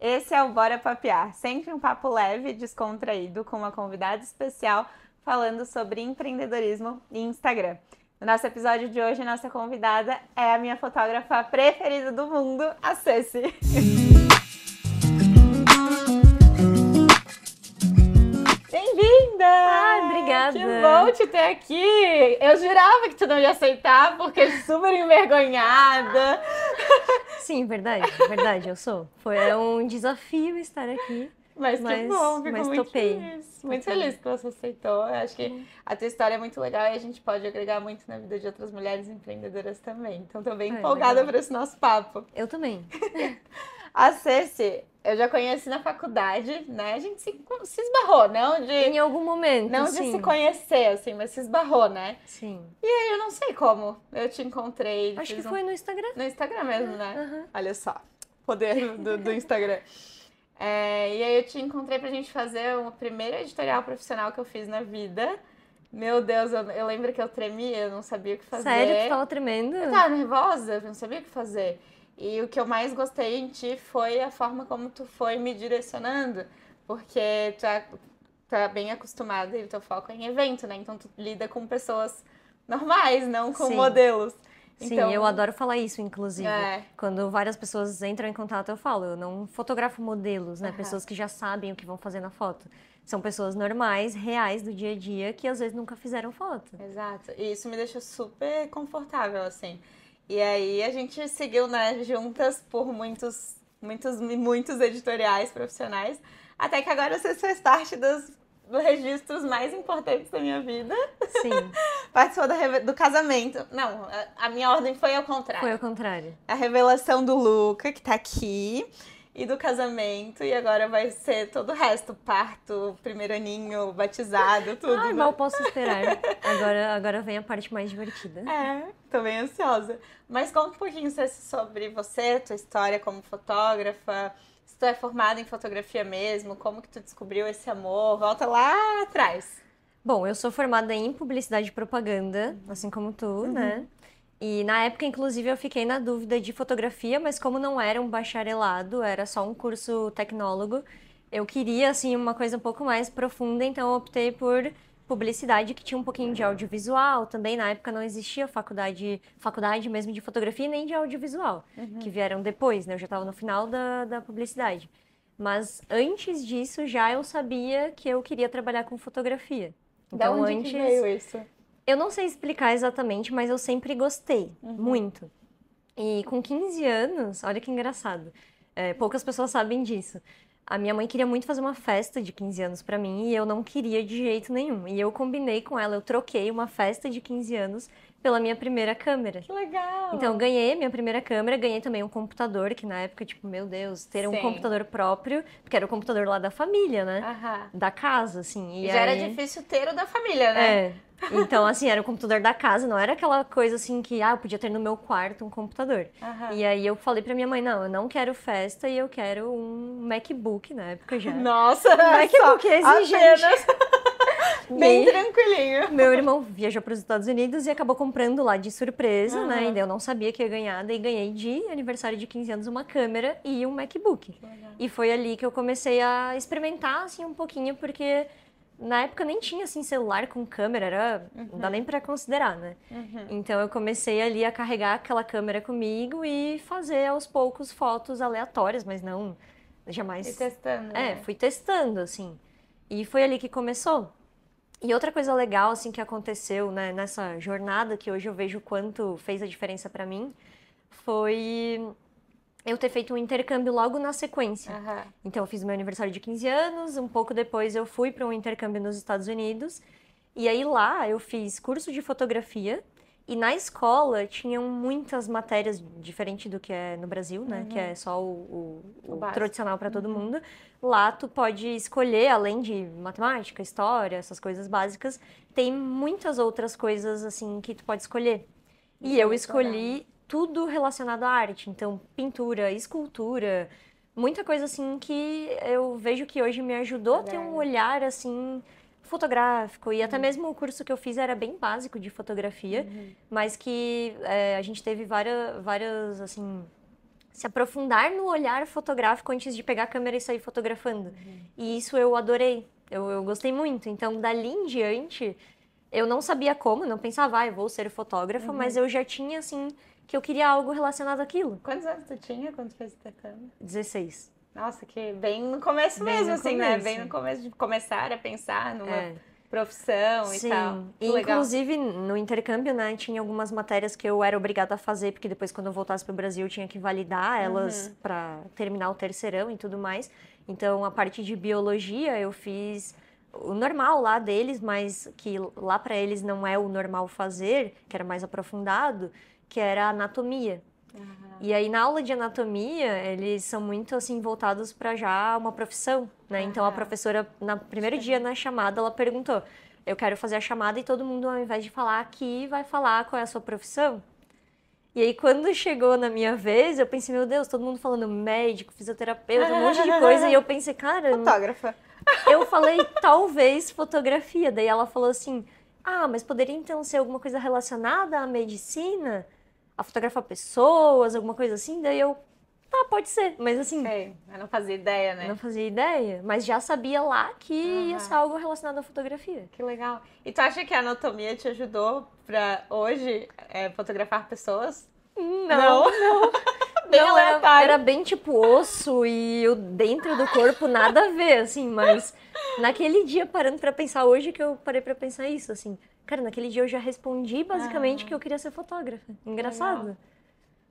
Esse é o Bora Papear, sempre um papo leve e descontraído com uma convidada especial falando sobre empreendedorismo e Instagram. No nosso episódio de hoje, nossa convidada é a minha fotógrafa preferida do mundo, a Ceci. Bem-vinda! Obrigada! Que bom te ter aqui! Eu jurava que tu não ia aceitar, porque super envergonhada. Sim, verdade, eu sou. É um desafio estar aqui. Mas que bom, fico muito topei. feliz. Muito feliz que você aceitou. Eu acho que a tua história é muito legal e a gente pode agregar muito na vida de outras mulheres empreendedoras também. Então tô bem empolgada por esse nosso papo. Eu também. A Ceci, eu já conheci na faculdade, né? A gente se esbarrou, não de... Em algum momento, Não de se conhecer, assim, mas se esbarrou, né? Sim. E aí eu não sei como eu te encontrei. Acho que foi no Instagram. No Instagram mesmo, né? Uhum. Olha só, poder do Instagram. E aí eu te encontrei pra gente fazer o primeiro editorial profissional que eu fiz na vida. Meu Deus, eu lembro que eu tremia, eu não sabia o que fazer. Sério? Tu tava tremendo? Eu tava nervosa, eu não sabia o que fazer. E o que eu mais gostei em ti foi a forma como tu foi me direcionando. Porque tu é bem acostumada e o teu foco é em evento, né? Então tu lida com pessoas normais, não com modelos. Sim, então, eu adoro falar isso, inclusive. Quando várias pessoas entram em contato, eu falo, eu não fotografo modelos, né? Pessoas que já sabem o que vão fazer na foto. São pessoas normais, reais do dia a dia, que às vezes nunca fizeram foto. Exato. E isso me deixou super confortável, assim. E aí a gente seguiu, né, juntas por muitos editoriais profissionais, até que agora você faz parte dos registros mais importantes da minha vida. Sim. Participou do casamento. Não, a minha ordem foi ao contrário. Foi ao contrário. A revelação do Luca, que tá aqui, e do casamento, e agora vai ser todo o resto, parto, primeiro aninho, batizado, tudo. Ai, mal posso esperar. Agora vem a parte mais divertida. Tô bem ansiosa. Mas conta um pouquinho sobre você, tua história como fotógrafa, se tu é formada em fotografia mesmo, como que tu descobriu esse amor, volta lá atrás. Bom, eu sou formada em publicidade e propaganda, assim como tu, né? E na época, inclusive, eu fiquei na dúvida de fotografia, mas como não era um bacharelado, era só um curso tecnólogo, eu queria, assim, uma coisa um pouco mais profunda, então eu optei por publicidade, que tinha um pouquinho de audiovisual. Também, na época, não existia faculdade mesmo de fotografia nem de audiovisual, que vieram depois, né? Eu já estava no final da publicidade. Mas antes disso, já eu sabia que eu queria trabalhar com fotografia. Então, da onde que veio isso? Eu não sei explicar exatamente, mas eu sempre gostei, muito. E com 15 anos, olha que engraçado, poucas pessoas sabem disso. A minha mãe queria muito fazer uma festa de 15 anos pra mim e eu não queria de jeito nenhum. E eu combinei com ela, eu troquei uma festa de 15 anos pela minha primeira câmera. Que legal! Então, eu ganhei a minha primeira câmera, ganhei também um computador, que na época, tipo, meu Deus, ter um computador próprio, porque era o computador lá da família, né? Da casa, assim. E já era difícil ter o da família, né? Então, assim, era o computador da casa, não era aquela coisa assim que, eu podia ter no meu quarto um computador. E aí eu falei pra minha mãe, não, eu não quero festa e eu quero um MacBook, na época já. Nossa! MacBook é exigente. Bem tranquilinho. Meu irmão viajou para os Estados Unidos e acabou comprando lá de surpresa, né? E eu não sabia que ia ganhar, daí ganhei de aniversário de 15 anos uma câmera e um MacBook. E foi ali que eu comecei a experimentar, assim, um pouquinho, porque na época nem tinha, assim, celular com câmera, não dá nem para considerar, né? Então eu comecei ali a carregar aquela câmera comigo e fazer aos poucos fotos aleatórias, mas não, jamais... E testando, né? Fui testando, assim. E foi ali que começou. E outra coisa legal, assim, que aconteceu, né, nessa jornada, que hoje eu vejo o quanto fez a diferença pra mim, foi eu ter feito um intercâmbio logo na sequência. Então, eu fiz o meu aniversário de 15 anos, um pouco depois eu fui para um intercâmbio nos Estados Unidos, e aí lá eu fiz curso de fotografia, e na escola tinham muitas matérias, diferente do que é no Brasil, né? Que é só o tradicional para todo mundo. Lá tu pode escolher, além de matemática, história, essas coisas básicas, tem muitas outras coisas, assim, que tu pode escolher. E eu escolhi tudo relacionado à arte. Então, pintura, escultura, muita coisa, assim, que eu vejo que hoje me ajudou a ter um olhar, assim, fotográfico. E até mesmo o curso que eu fiz era bem básico de fotografia, mas que a gente teve várias, assim, se aprofundar no olhar fotográfico antes de pegar a câmera e sair fotografando. E isso eu adorei, eu gostei muito. Então, dali em diante, eu não sabia como, não pensava, eu vou ser fotógrafa, mas eu já tinha, assim, que eu queria algo relacionado àquilo. Quantos anos tu tinha quando fez intercâmbio? 16. Nossa, que bem no começo Bem mesmo, no assim, né? começo. Bem no começo de começar a pensar numa É. profissão Sim. e tal. E, Que legal. inclusive, no intercâmbio, né, tinha algumas matérias que eu era obrigada a fazer, porque depois, quando eu voltasse para o Brasil, eu tinha que validar elas para terminar o terceirão e tudo mais. Então, a parte de biologia, eu fiz o normal lá deles, mas que lá para eles não é o normal fazer, que era mais aprofundado, que era anatomia. E aí, na aula de anatomia, eles são muito, assim, voltados para já uma profissão, né? Então, a professora, no primeiro dia na chamada, ela perguntou, eu quero fazer a chamada e todo mundo, ao invés de falar aqui, vai falar qual é a sua profissão. E aí, quando chegou na minha vez, eu pensei, meu Deus, todo mundo falando médico, fisioterapeuta, um monte de coisa. E eu pensei, cara... Fotógrafa. Eu falei, talvez fotografia. Daí ela falou assim, mas poderia então ser alguma coisa relacionada à medicina? A fotografar pessoas, alguma coisa assim? Daí eu, tá, pode ser. Mas assim, Sei, eu não fazia ideia, né? não fazia ideia. Mas já sabia lá que ia ser algo relacionado à fotografia. Que legal. E tu acha que a anatomia te ajudou pra hoje fotografar pessoas? Não. Bem Não, aleatório. era bem tipo osso e o dentro do corpo nada a ver, assim, mas naquele dia, parando pra pensar, hoje que eu parei pra pensar isso, assim, cara, naquele dia eu já respondi basicamente que eu queria ser fotógrafa. Engraçado.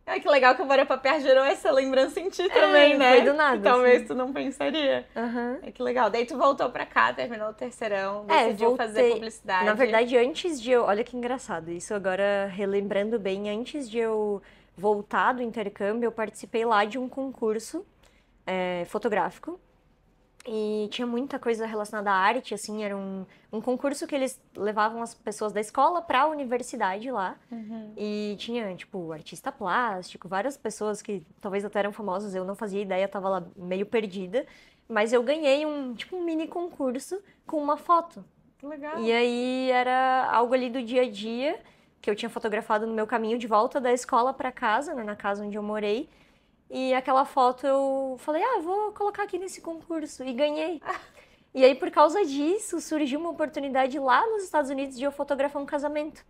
Ai, que legal que o Bora Paper gerou essa lembrança em ti também, né? Foi do nada. Que talvez assim. tu não pensaria. Aham. Que legal. Daí tu voltou pra cá, terminou o terceirão, decidiu fazer voltei. publicidade. Na verdade, antes de eu... Olha que engraçado, isso agora relembrando bem, antes de eu voltar do intercâmbio, eu participei lá de um concurso fotográfico. E tinha muita coisa relacionada à arte, assim, era um concurso que eles levavam as pessoas da escola para a universidade lá. E tinha, tipo, artista plástico, várias pessoas que talvez até eram famosas, eu não fazia ideia, tava lá meio perdida. Mas eu ganhei um mini concurso com uma foto. Que legal. E aí era algo ali do dia a dia, que eu tinha fotografado no meu caminho de volta da escola para casa, né, na casa onde eu morei. E aquela foto eu falei, vou colocar aqui nesse concurso. E ganhei. E aí, por causa disso, surgiu uma oportunidade lá nos Estados Unidos de eu fotografar um casamento.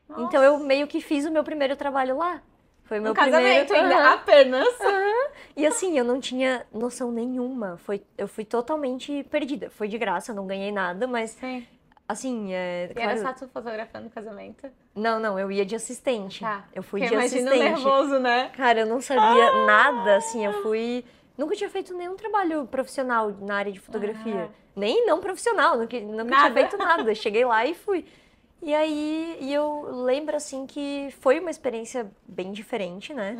Nossa. Então, eu meio que fiz o meu primeiro trabalho lá. Foi o meu casamento primeiro... ainda, apenas. E assim, eu não tinha noção nenhuma. Eu fui totalmente perdida. Foi de graça, não ganhei nada, mas... Sim. Assim, E claro... era só tu fotografando o casamento? Não, eu ia de assistente. Tá. Eu fui Porque de assistente. Imagina o nervoso, né? Cara, eu não sabia nada, assim, eu fui... Nunca tinha feito nenhum trabalho profissional na área de fotografia. Nem não profissional, nunca tinha feito nada. Cheguei lá e fui. E aí, eu lembro, assim, que foi uma experiência bem diferente, né?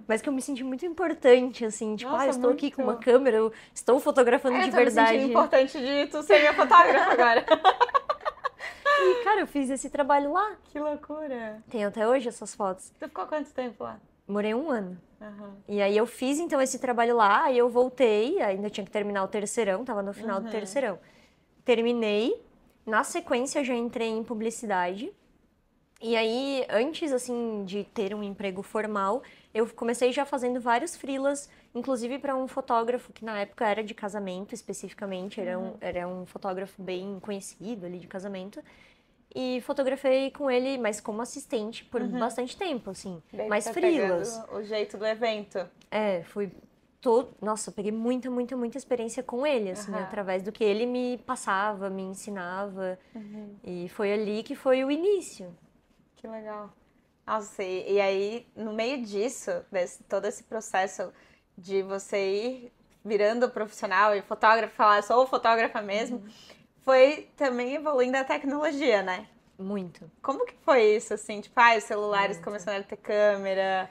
Mas que eu me senti muito importante, assim. Tipo, Nossa, eu estou aqui muito. com uma câmera, eu estou fotografando de Eu tô me verdade. sentindo importante de tu ser minha fotógrafa agora. E, cara, eu fiz esse trabalho lá. Que loucura. Tenho até hoje essas fotos. Tu ficou quanto tempo lá? Morei 1 ano. E aí eu fiz, então, esse trabalho lá, aí eu voltei, ainda tinha que terminar o terceirão, tava no final do terceirão. Terminei, na sequência eu já entrei em publicidade. E aí, antes, assim, de ter um emprego formal, eu comecei já fazendo vários freelas, inclusive para um fotógrafo que na época era de casamento, especificamente, era um fotógrafo bem conhecido ali de casamento. E fotografei com ele, mas como assistente, por bastante tempo, assim. Daí Mais tá freelas. pegando o jeito do evento. Nossa, eu peguei muita experiência com ele, assim, através do que ele me passava, me ensinava. E foi ali que foi o início. Que legal. Nossa, e aí, no meio disso, todo esse processo de você ir virando profissional e fotógrafa, falar, sou fotógrafa mesmo, foi também evoluindo a tecnologia, né? Muito. Como que foi isso, assim? Tipo, os celulares começaram a ter câmera.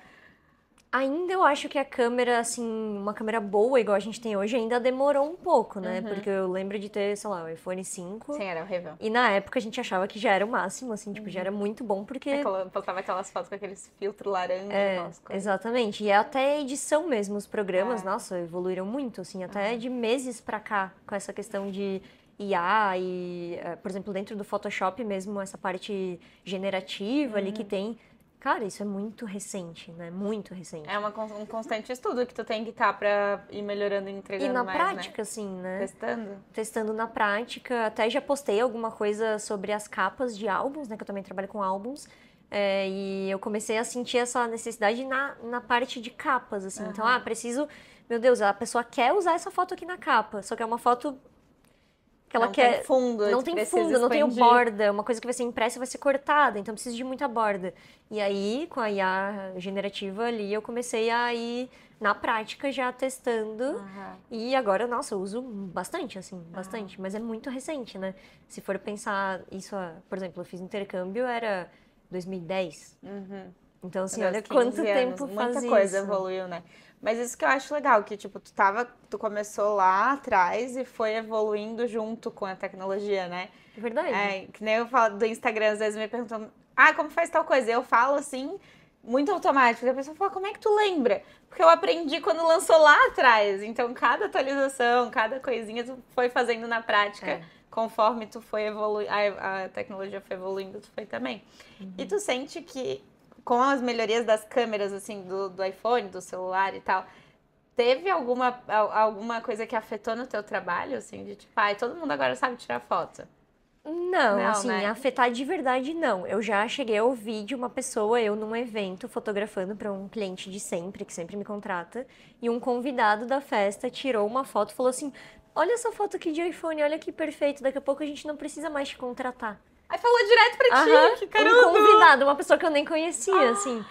Ainda eu acho que a câmera, assim, uma câmera boa, igual a gente tem hoje, ainda demorou um pouco, né? Porque eu lembro de ter, sei lá, o iPhone 5. Sim, era horrível. E na época a gente achava que já era o máximo, assim, tipo, já era muito bom, porque... Postava aquelas fotos com aqueles filtros laranja, aquelas coisas. Exatamente. E até a edição mesmo, os programas, nossa, evoluíram muito, assim, até de meses pra cá, com essa questão de IA e, por exemplo, dentro do Photoshop mesmo, essa parte generativa ali que tem, Cara, isso é muito recente, né? Muito recente. É um constante estudo que tu tem que estar pra ir melhorando e E entregando na mais, prática, né? assim, né? Testando. Testando na prática. Até já postei alguma coisa sobre as capas de álbuns, né? Que eu também trabalho com álbuns. E eu comecei a sentir essa necessidade na parte de capas, assim. Então, preciso... Meu Deus, a pessoa quer usar essa foto aqui na capa. Só que é uma foto que ela Não tem quer... fundo, Não tu tem precisa fundo, não tem expandir. borda. Uma coisa que vai ser impressa vai ser cortada. Então, preciso de muita borda. E aí, com a IA generativa ali, eu comecei a ir na prática já testando. E agora, nossa, eu uso bastante, assim, bastante. Mas é muito recente, né? Se for pensar isso, por exemplo, eu fiz intercâmbio, era 2010. Então, assim, olha quanto 15 tempo anos, faz muita coisa isso. evoluiu, né? Mas isso que eu acho legal, que tipo, tu começou lá atrás e foi evoluindo junto com a tecnologia, né? É verdade. Que nem eu falo do Instagram, às vezes me perguntam, como faz tal coisa? Eu falo assim, muito automático. E a pessoa fala, como é que tu lembra? Porque eu aprendi quando lançou lá atrás. Então, cada atualização, cada coisinha, tu foi fazendo na prática. Conforme tu foi evoluindo, a tecnologia foi evoluindo, tu foi também. E tu sente que com as melhorias das câmeras, assim, do iPhone, do celular e tal, teve alguma coisa que afetou no teu trabalho, assim, de tipo, todo mundo agora sabe tirar foto? Não, assim, né? afetar de verdade não. Eu já cheguei a ouvir de uma pessoa, eu num evento, fotografando para um cliente de sempre, que sempre me contrata, e um convidado da festa tirou uma foto e falou assim: olha essa foto aqui de iPhone, olha que perfeito, daqui a pouco a gente não precisa mais te contratar. Aí falou direto pra ti, que caramba! Um convidado, uma pessoa que eu nem conhecia, assim.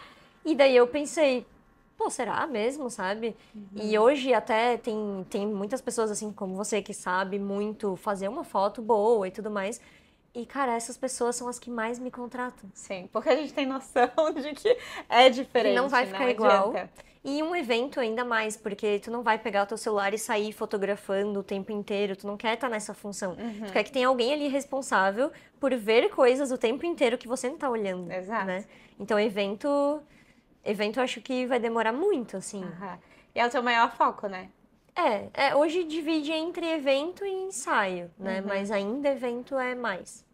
E daí eu pensei, pô, será mesmo, sabe? E hoje até tem muitas pessoas, assim, como você, que sabe muito fazer uma foto boa e tudo mais. E, cara, essas pessoas são as que mais me contratam. Sim, porque a gente tem noção de que é diferente, Que não vai ficar não igual. adianta. E um evento ainda mais, porque tu não vai pegar o teu celular e sair fotografando o tempo inteiro, tu não quer estar nessa função. Tu quer que tenha alguém ali responsável por ver coisas o tempo inteiro que você não tá olhando, Exato. né? Então, evento eu acho que vai demorar muito, assim. E é o teu maior foco, né? Hoje divide entre evento e ensaio, né? Mas ainda evento é mais.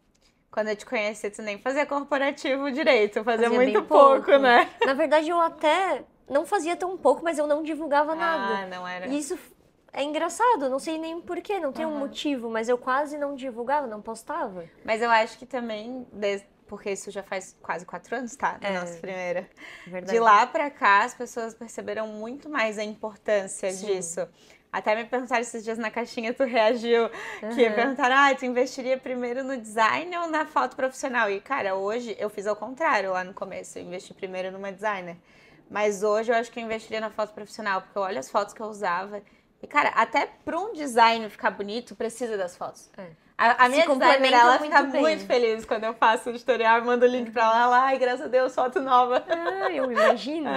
Quando eu te conheci, tu nem fazia corporativo direito, fazia muito bem pouco, né? Na verdade, eu até não fazia tão pouco, mas eu não divulgava nada. Não era. E isso é engraçado, não sei nem porquê, não tem um motivo, mas eu quase não divulgava, não postava. Mas eu acho que também, porque isso já faz quase 4 anos, tá? Da nossa primeira. Verdade. De lá pra cá, as pessoas perceberam muito mais a importância disso. Até me perguntaram esses dias na caixinha, tu reagiu, que perguntaram, tu investiria primeiro no design ou na foto profissional? E, cara, hoje eu fiz ao contrário lá no começo, eu investi primeiro numa designer. Mas hoje eu acho que eu investiria na foto profissional, porque eu olho as fotos que eu usava. E, cara, até pra um design ficar bonito, precisa das fotos. A minha designer, ela fica muito feliz quando eu faço o tutorial e mando o link pra ela. Ai, graças a Deus, foto nova. Eu imagino.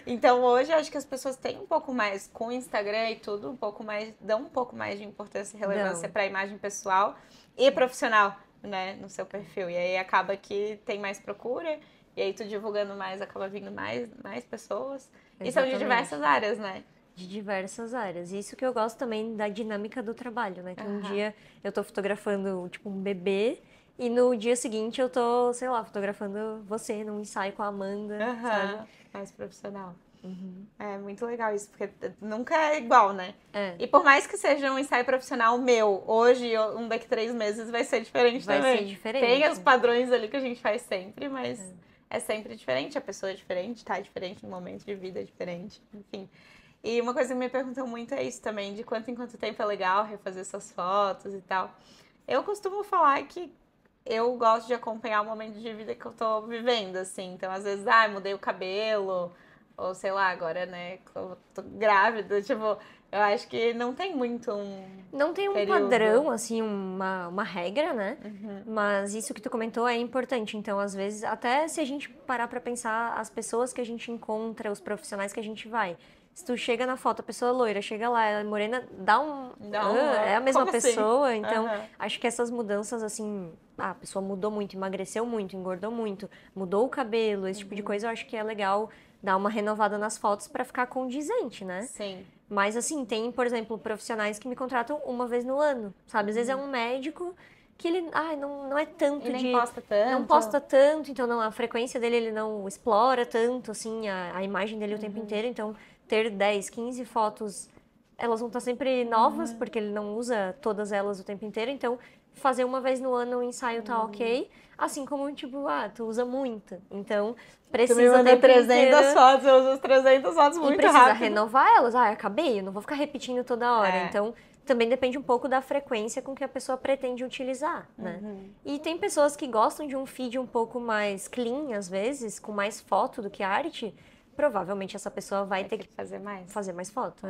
Então, hoje, eu acho que as pessoas têm um pouco mais, com o Instagram e tudo, dão um pouco mais de importância e relevância pra imagem pessoal e profissional, né, no seu perfil. E aí, acaba que tem mais procura, e aí tu divulgando mais, acaba vindo mais pessoas. Exatamente. E são de diversas áreas, né? De diversas áreas. Isso que eu gosto também da dinâmica do trabalho, né? Que um dia eu tô fotografando, tipo, um bebê e no dia seguinte eu tô, sei lá, fotografando você num ensaio com a Amanda, sabe? Mais profissional. É muito legal isso, porque nunca é igual, né? E por mais que seja um ensaio profissional meu, hoje, daqui 3 meses, vai ser diferente também. Vai ser diferente. Tem os padrões ali que a gente faz sempre, mas é sempre diferente. A pessoa é diferente, tá diferente, no momento de vida é diferente, enfim. E uma coisa que me perguntam muito é isso também, de quanto em quanto tempo é legal refazer essas fotos e tal. Eu costumo falar que eu gosto de acompanhar o momento de vida que eu tô vivendo, assim. Então, às vezes, mudei o cabelo, ou sei lá, agora, né, eu tô grávida, tipo, eu acho que não tem muito Não tem um padrão, assim, uma regra, né? Mas isso que tu comentou é importante. Então, às vezes, até se a gente parar pra pensar as pessoas que a gente encontra, os profissionais que a gente vai. Se tu chega na foto, a pessoa loira, chega lá, ela é morena, é a mesma pessoa. Assim? Então, acho que essas mudanças, assim, a pessoa mudou muito, emagreceu muito, engordou muito, mudou o cabelo, esse tipo de coisa, eu acho que é legal dar uma renovada nas fotos pra ficar condizente, né? Sim. Mas, assim, tem, por exemplo, profissionais que me contratam uma vez no ano, sabe? Às vezes é um médico que ele não é tanto Ele de... nem posta tanto. Não posta tanto, então não, a frequência dele ele não explora tanto, assim, a imagem dele o tempo inteiro. Então, ter 10, 15 fotos, elas vão estar sempre novas, porque ele não usa todas elas o tempo inteiro. Então, fazer uma vez no ano um ensaio tá ok. Assim como, tipo, tu usa muito. Então, Tu me precisa o manda tempo 300 inteiro... fotos, eu uso as 300 fotos E muito precisa rápido. renovar elas. Acabei, eu não vou ficar repetindo toda hora. É. Então, também depende um pouco da frequência com que a pessoa pretende utilizar, né? E tem pessoas que gostam de um feed um pouco mais clean, às vezes, com mais foto do que arte. Provavelmente essa pessoa vai ter que fazer mais. fazer mais foto,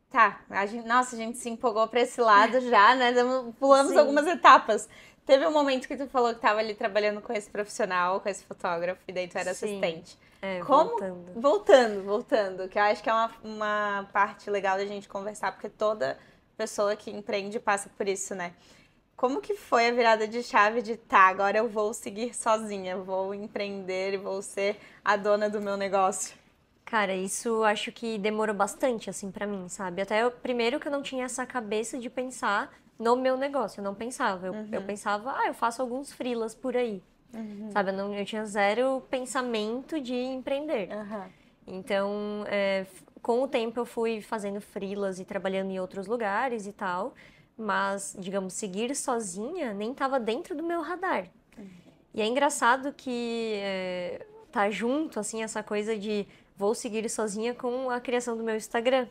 Tá, nossa, a gente se empolgou pra esse lado já, né? Pulamos Sim. algumas etapas. Teve um momento que tu falou que tava ali trabalhando com esse profissional, com esse fotógrafo, e daí tu era Sim. assistente. Como? Voltando, que eu acho que é uma parte legal da gente conversar, porque toda pessoa que empreende passa por isso, né? Como que foi a virada de chave de, agora eu vou seguir sozinha, vou empreender e vou ser a dona do meu negócio? Cara, isso acho que demorou bastante, assim, pra mim, sabe? Até primeiro que eu não tinha essa cabeça de pensar no meu negócio, eu não pensava. Eu pensava, eu faço alguns freelas por aí, sabe? Eu tinha zero pensamento de empreender. Então, com o tempo eu fui fazendo freelas e trabalhando em outros lugares e tal, mas, digamos, seguir sozinha nem estava dentro do meu radar. E é engraçado que tá junto, assim, essa coisa de vou seguir sozinha com a criação do meu Instagram,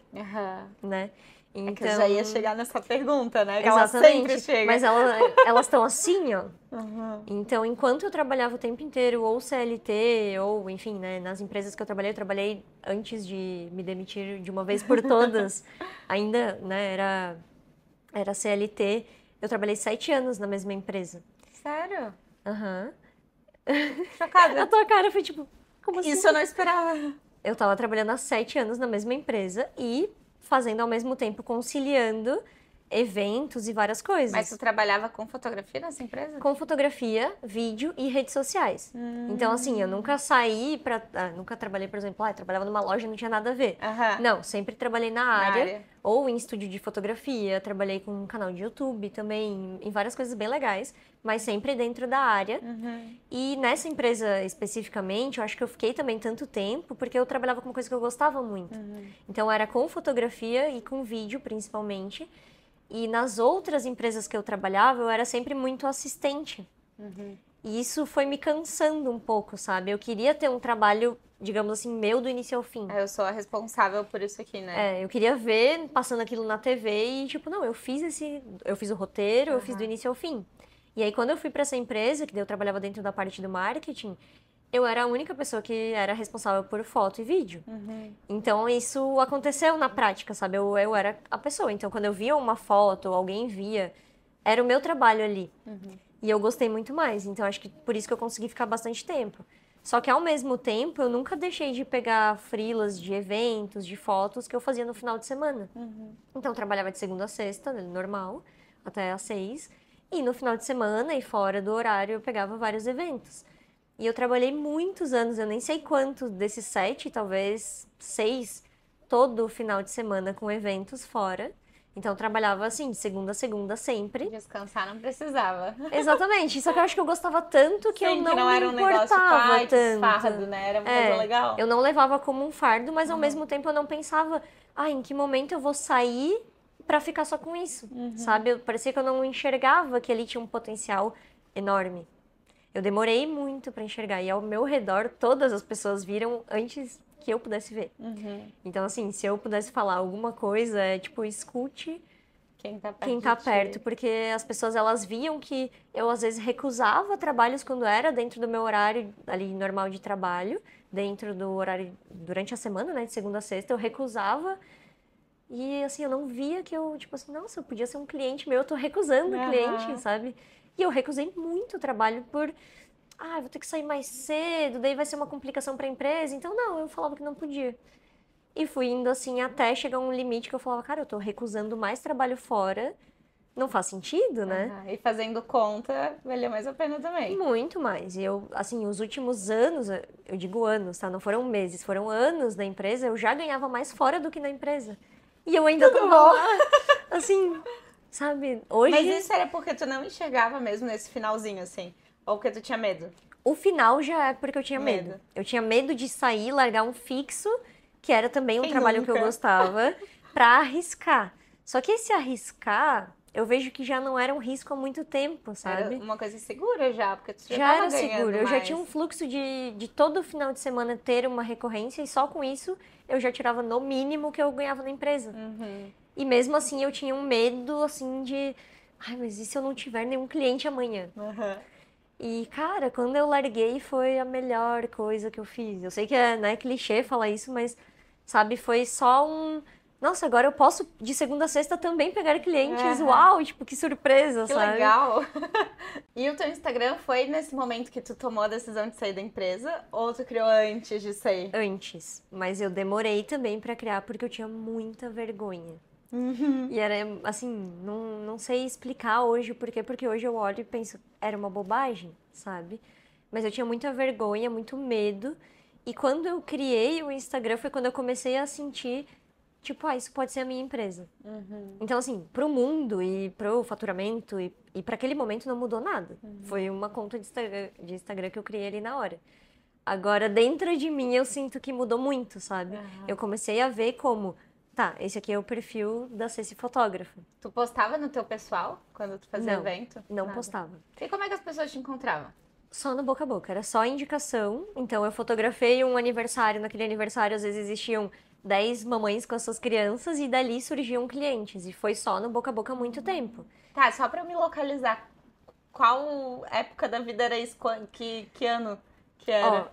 né? Então... É que eu já ia chegar nessa pergunta, né? Que exatamente, ela sempre chega. Mas elas estão assim, ó. Então, enquanto eu trabalhava o tempo inteiro, ou CLT, ou, enfim, né, nas empresas que eu trabalhei antes de me demitir de uma vez por todas, ainda, né, era CLT, eu trabalhei 7 anos na mesma empresa. Sério? Chocada. A tua cara foi tipo, como assim? Isso eu não esperava. Eu tava trabalhando há 7 anos na mesma empresa e fazendo ao mesmo tempo, conciliando eventos e várias coisas. Mas tu trabalhava com fotografia nessa empresa? Com fotografia, vídeo e redes sociais. Então, assim, eu nunca saí pra... nunca trabalhei, por exemplo, trabalhava numa loja e não tinha nada a ver. Não, sempre trabalhei na área. Ou em estúdio de fotografia, trabalhei com um canal de YouTube também, em várias coisas bem legais, mas sempre dentro da área. E nessa empresa especificamente, eu acho que eu fiquei também tanto tempo, porque eu trabalhava com uma coisa que eu gostava muito. Então, era com fotografia e com vídeo, principalmente. E nas outras empresas que eu trabalhava, eu era sempre muito assistente. E isso foi me cansando um pouco, sabe? Eu queria ter um trabalho, digamos assim, meu do início ao fim. Eu sou a responsável por isso aqui, né? Eu queria ver passando aquilo na TV e, tipo, não, eu fiz o roteiro, eu fiz do início ao fim. E aí, quando eu fui para essa empresa, que daí eu trabalhava dentro da parte do marketing, eu era a única pessoa que era responsável por foto e vídeo. Então, isso aconteceu na prática, sabe? Eu era a pessoa. Então, quando eu via uma foto, ou alguém via, era o meu trabalho ali. E eu gostei muito mais. Então, acho que por isso que eu consegui ficar bastante tempo. Só que, ao mesmo tempo, eu nunca deixei de pegar freelas de eventos, de fotos que eu fazia no final de semana. Então, eu trabalhava de segunda a sexta, normal, até às 6. E no final de semana e fora do horário, eu pegava vários eventos. E eu trabalhei muitos anos, eu nem sei quantos desses 7, talvez 6, todo final de semana com eventos fora. Então, eu trabalhava assim, de segunda a segunda, sempre. Descansar não precisava. Exatamente, só que eu acho que eu gostava tanto que eu não era um me importava negócio tanto. fardo, né? Era uma coisa legal. Eu não levava como um fardo, mas ao mesmo tempo eu não pensava, em que momento eu vou sair pra ficar só com isso, sabe? Parecia que eu não enxergava que ali tinha um potencial enorme. Eu demorei muito pra enxergar e ao meu redor todas as pessoas viram antes que eu pudesse ver. Então, assim, se eu pudesse falar alguma coisa, tipo, escute quem tá perto, porque as pessoas, elas viam que eu, às vezes, recusava trabalhos quando era dentro do meu horário ali normal de trabalho, dentro do horário, durante a semana, né, de segunda a sexta, eu recusava e, assim, eu não via que eu, tipo assim, nossa, eu podia ser um cliente meu, eu tô recusando o cliente, sabe? E eu recusei muito trabalho por, vou ter que sair mais cedo, daí vai ser uma complicação para a empresa. Então, não, eu falava que não podia. E fui indo assim até chegar um limite que eu falava, cara, eu tô recusando mais trabalho fora, não faz sentido, né? E fazendo conta, valia mais a pena também. Muito mais. E eu, assim, os últimos anos, eu digo anos, tá? Não foram meses, foram anos da empresa, eu já ganhava mais fora do que na empresa. E eu ainda tava lá, assim, sabe? Hoje, Mas isso era porque tu não enxergava mesmo nesse finalzinho, assim? Ou porque tu tinha medo? o final já é porque eu tinha medo. Medo. Eu tinha medo de sair, largar um fixo, que era também um Quem trabalho que eu nunca? gostava, pra arriscar. Só que esse arriscar, eu vejo que já não era um risco há muito tempo, Era sabe? uma coisa segura já, porque tu já Já tava era ganhando seguro. Eu já mais. tinha um fluxo de todo final de semana ter uma recorrência e só com isso eu já tirava no mínimo que eu ganhava na empresa. Uhum. E mesmo assim eu tinha um medo, assim, de... Ai, mas e se eu não tiver nenhum cliente amanhã? Uhum. E, cara, quando eu larguei foi a melhor coisa que eu fiz. Eu sei que é, né, clichê falar isso, mas, sabe, foi só um... Nossa, agora eu posso, de segunda a sexta, também pegar clientes. Aham. Uau, tipo, que surpresa, Que sabe? legal! E o teu Instagram foi nesse momento que tu tomou a decisão de sair da empresa? Ou tu criou antes de sair? Antes, mas eu demorei também pra criar porque eu tinha muita vergonha. Uhum. E era assim, não sei explicar hoje o porquê, porque hoje eu olho e penso, era uma bobagem, sabe? Mas eu tinha muita vergonha, muito medo. E quando eu criei o Instagram foi quando eu comecei a sentir, tipo, isso pode ser a minha empresa. Então, assim, pro mundo e pro faturamento e para aquele momento não mudou nada. Foi uma conta de Instagram que eu criei ali na hora. Agora, dentro de mim, eu sinto que mudou muito, sabe? Eu comecei a ver como, tá, esse aqui é o perfil da Ceci fotógrafa. Tu postava no teu pessoal quando tu fazia Não, evento? não Nada. postava. E como é que as pessoas te encontravam? Só no boca a boca, era só indicação. Então, eu fotografei um aniversário, naquele aniversário, às vezes existiam 10 mamães com as suas crianças e dali surgiam clientes. E foi só no boca a boca há muito tempo. Tá, só pra eu me localizar, qual época da vida era isso? Que ano que Ó, era?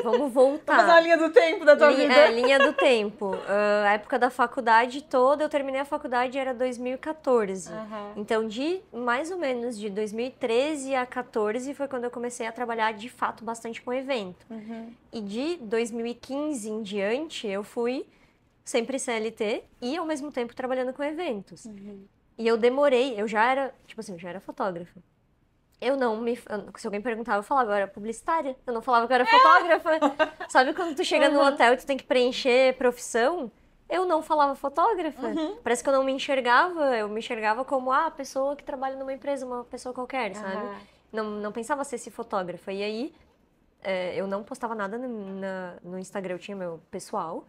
vamos Vou voltar. fazer uma linha do tempo da tua vida. Linha do tempo. A época da faculdade toda, eu terminei a faculdade era 2014. Aham. Então, de mais ou menos de 2013 a 14 foi quando eu comecei a trabalhar de fato bastante com evento. E de 2015 em diante, eu fui sempre CLT e ao mesmo tempo trabalhando com eventos. E eu demorei, eu já era, tipo assim, eu já era fotógrafa. Eu não me. Se alguém perguntava, eu falava, eu era publicitária. Eu não falava que eu era fotógrafa. Sabe quando tu chega no hotel e tu tem que preencher profissão? Eu não falava fotógrafa. Parece que eu não me enxergava. Eu me enxergava como a pessoa que trabalha numa empresa, uma pessoa qualquer, sabe? Aham. Não pensava ser esse fotógrafa. E aí, eu não postava nada no Instagram, eu tinha meu pessoal.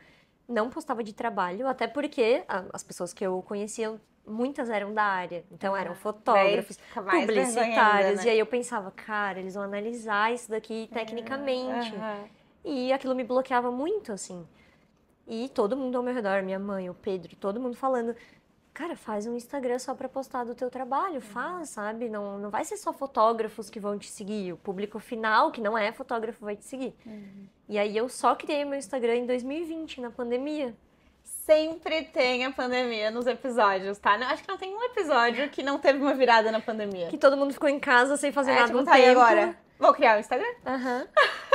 Não postava de trabalho, até porque as pessoas que eu conhecia, muitas eram da área. Então, eram fotógrafos, Daí fica mais vergonha publicitários. ainda, né? E aí eu pensava, cara, eles vão analisar isso daqui tecnicamente. Aham. E aquilo me bloqueava muito, assim. E todo mundo ao meu redor, minha mãe, o Pedro, todo mundo falando, cara, faz um Instagram só pra postar do teu trabalho, faz, sabe? Não vai ser só fotógrafos que vão te seguir, o público final, que não é fotógrafo, vai te seguir. E aí eu só criei meu Instagram em 2020, na pandemia. Sempre tem a pandemia nos episódios, tá? Acho que não tem um episódio que não teve uma virada na pandemia. Que todo mundo ficou em casa sem fazer nada Tipo, um tá aí tempo. agora. Vou criar o Instagram? Aham.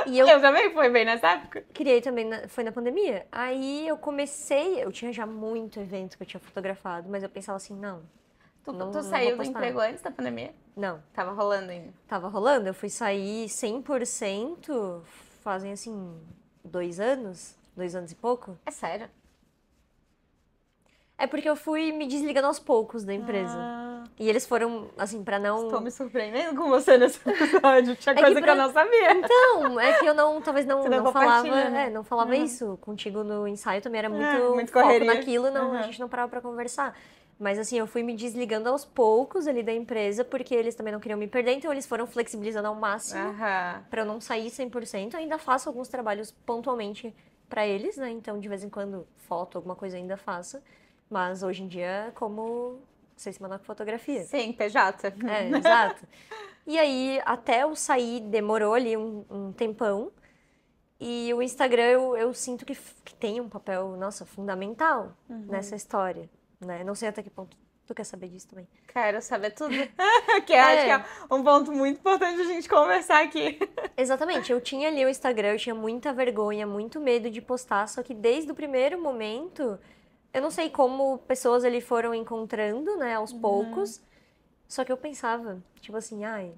E eu Eu também fui bem nessa época. criei também, foi na pandemia. Aí eu comecei, eu tinha já muito evento que eu tinha fotografado, mas eu pensava assim, não, não Tu vou saiu do postar. emprego antes da pandemia? Não, Tava rolando ainda. tava rolando, eu fui sair 100%, fazem assim, 2 anos e pouco. É sério? É porque eu fui me desligando aos poucos da empresa. Ah, E eles foram, assim, pra não... estou me surpreendendo com você nesse episódio. Tinha que coisa que pra- eu não sabia. Não, é que eu não, talvez não, Você não não falava, compartilha, né? não falava isso contigo no ensaio, também era muito, muito foco correria. naquilo, não, a Uhum. gente não parava pra conversar. Mas assim, eu fui me desligando aos poucos ali da empresa, porque eles também não queriam me perder, então eles foram flexibilizando ao máximo Aham. pra eu não sair 100%. Ainda faço alguns trabalhos pontualmente pra eles, né? Então, de vez em quando, foto, alguma coisa ainda faço. Mas hoje em dia, como sei se mandar com fotografia. Sim, PJ. É, exato. E aí, até eu sair, demorou ali um tempão. E o Instagram, eu sinto que tem um papel, nossa, fundamental nessa história, né? Não sei até que ponto tu quer saber disso também. Quero saber tudo. Que eu acho que é um ponto muito importante a gente conversar aqui. Exatamente, eu tinha ali o Instagram, eu tinha muita vergonha, muito medo de postar, só que desde o primeiro momento, eu não sei como pessoas ali foram encontrando, né, aos poucos, só que eu pensava, tipo assim, ai,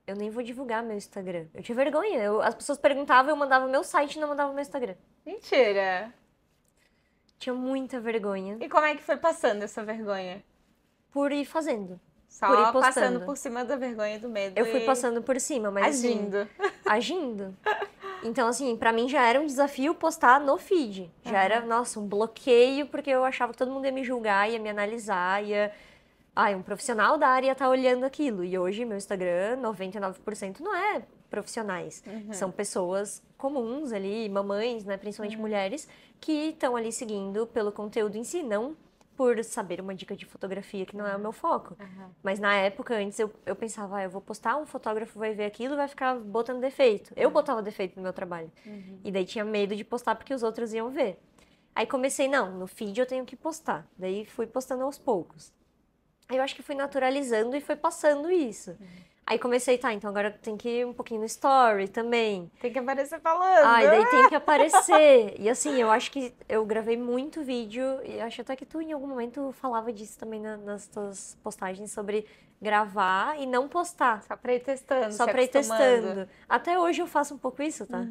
eu nem vou divulgar meu Instagram. Eu tinha vergonha, as pessoas perguntavam, eu mandava meu site e não mandava meu Instagram. Mentira. Tinha muita vergonha. E como é que foi passando essa vergonha? por ir fazendo. Só por ir passando postando. por cima da vergonha e do medo. Eu fui passando por cima, mas agindo. assim, agindo. Então, assim, pra mim já era um desafio postar no feed. Já era, nossa, um bloqueio, porque eu achava que todo mundo ia me julgar, ia me analisar, ia... Ai, um profissional da área ia estar olhando aquilo. E hoje, meu Instagram, 99% não é profissionais. São pessoas comuns ali, mamães, né, principalmente mulheres, que estão ali seguindo pelo conteúdo em si, não por saber uma dica de fotografia, que não é o meu foco. Mas na época, antes, eu pensava, eu vou postar, um fotógrafo vai ver aquilo e vai ficar botando defeito. Eu botava defeito no meu trabalho. E daí tinha medo de postar porque os outros iam ver. Aí comecei, não, no feed eu tenho que postar. Daí fui postando aos poucos. Aí eu acho que fui naturalizando e foi passando isso. Aí comecei, tá, então agora tem que ir um pouquinho no story também. Tem que aparecer falando. Ai, daí tem que aparecer. E assim, eu acho que eu gravei muito vídeo, e acho até que tu em algum momento falava disso também nas tuas postagens, sobre gravar e não postar. Só pra ir testando, Só se pra ir acostumando. testando. Até hoje eu faço um pouco isso, tá?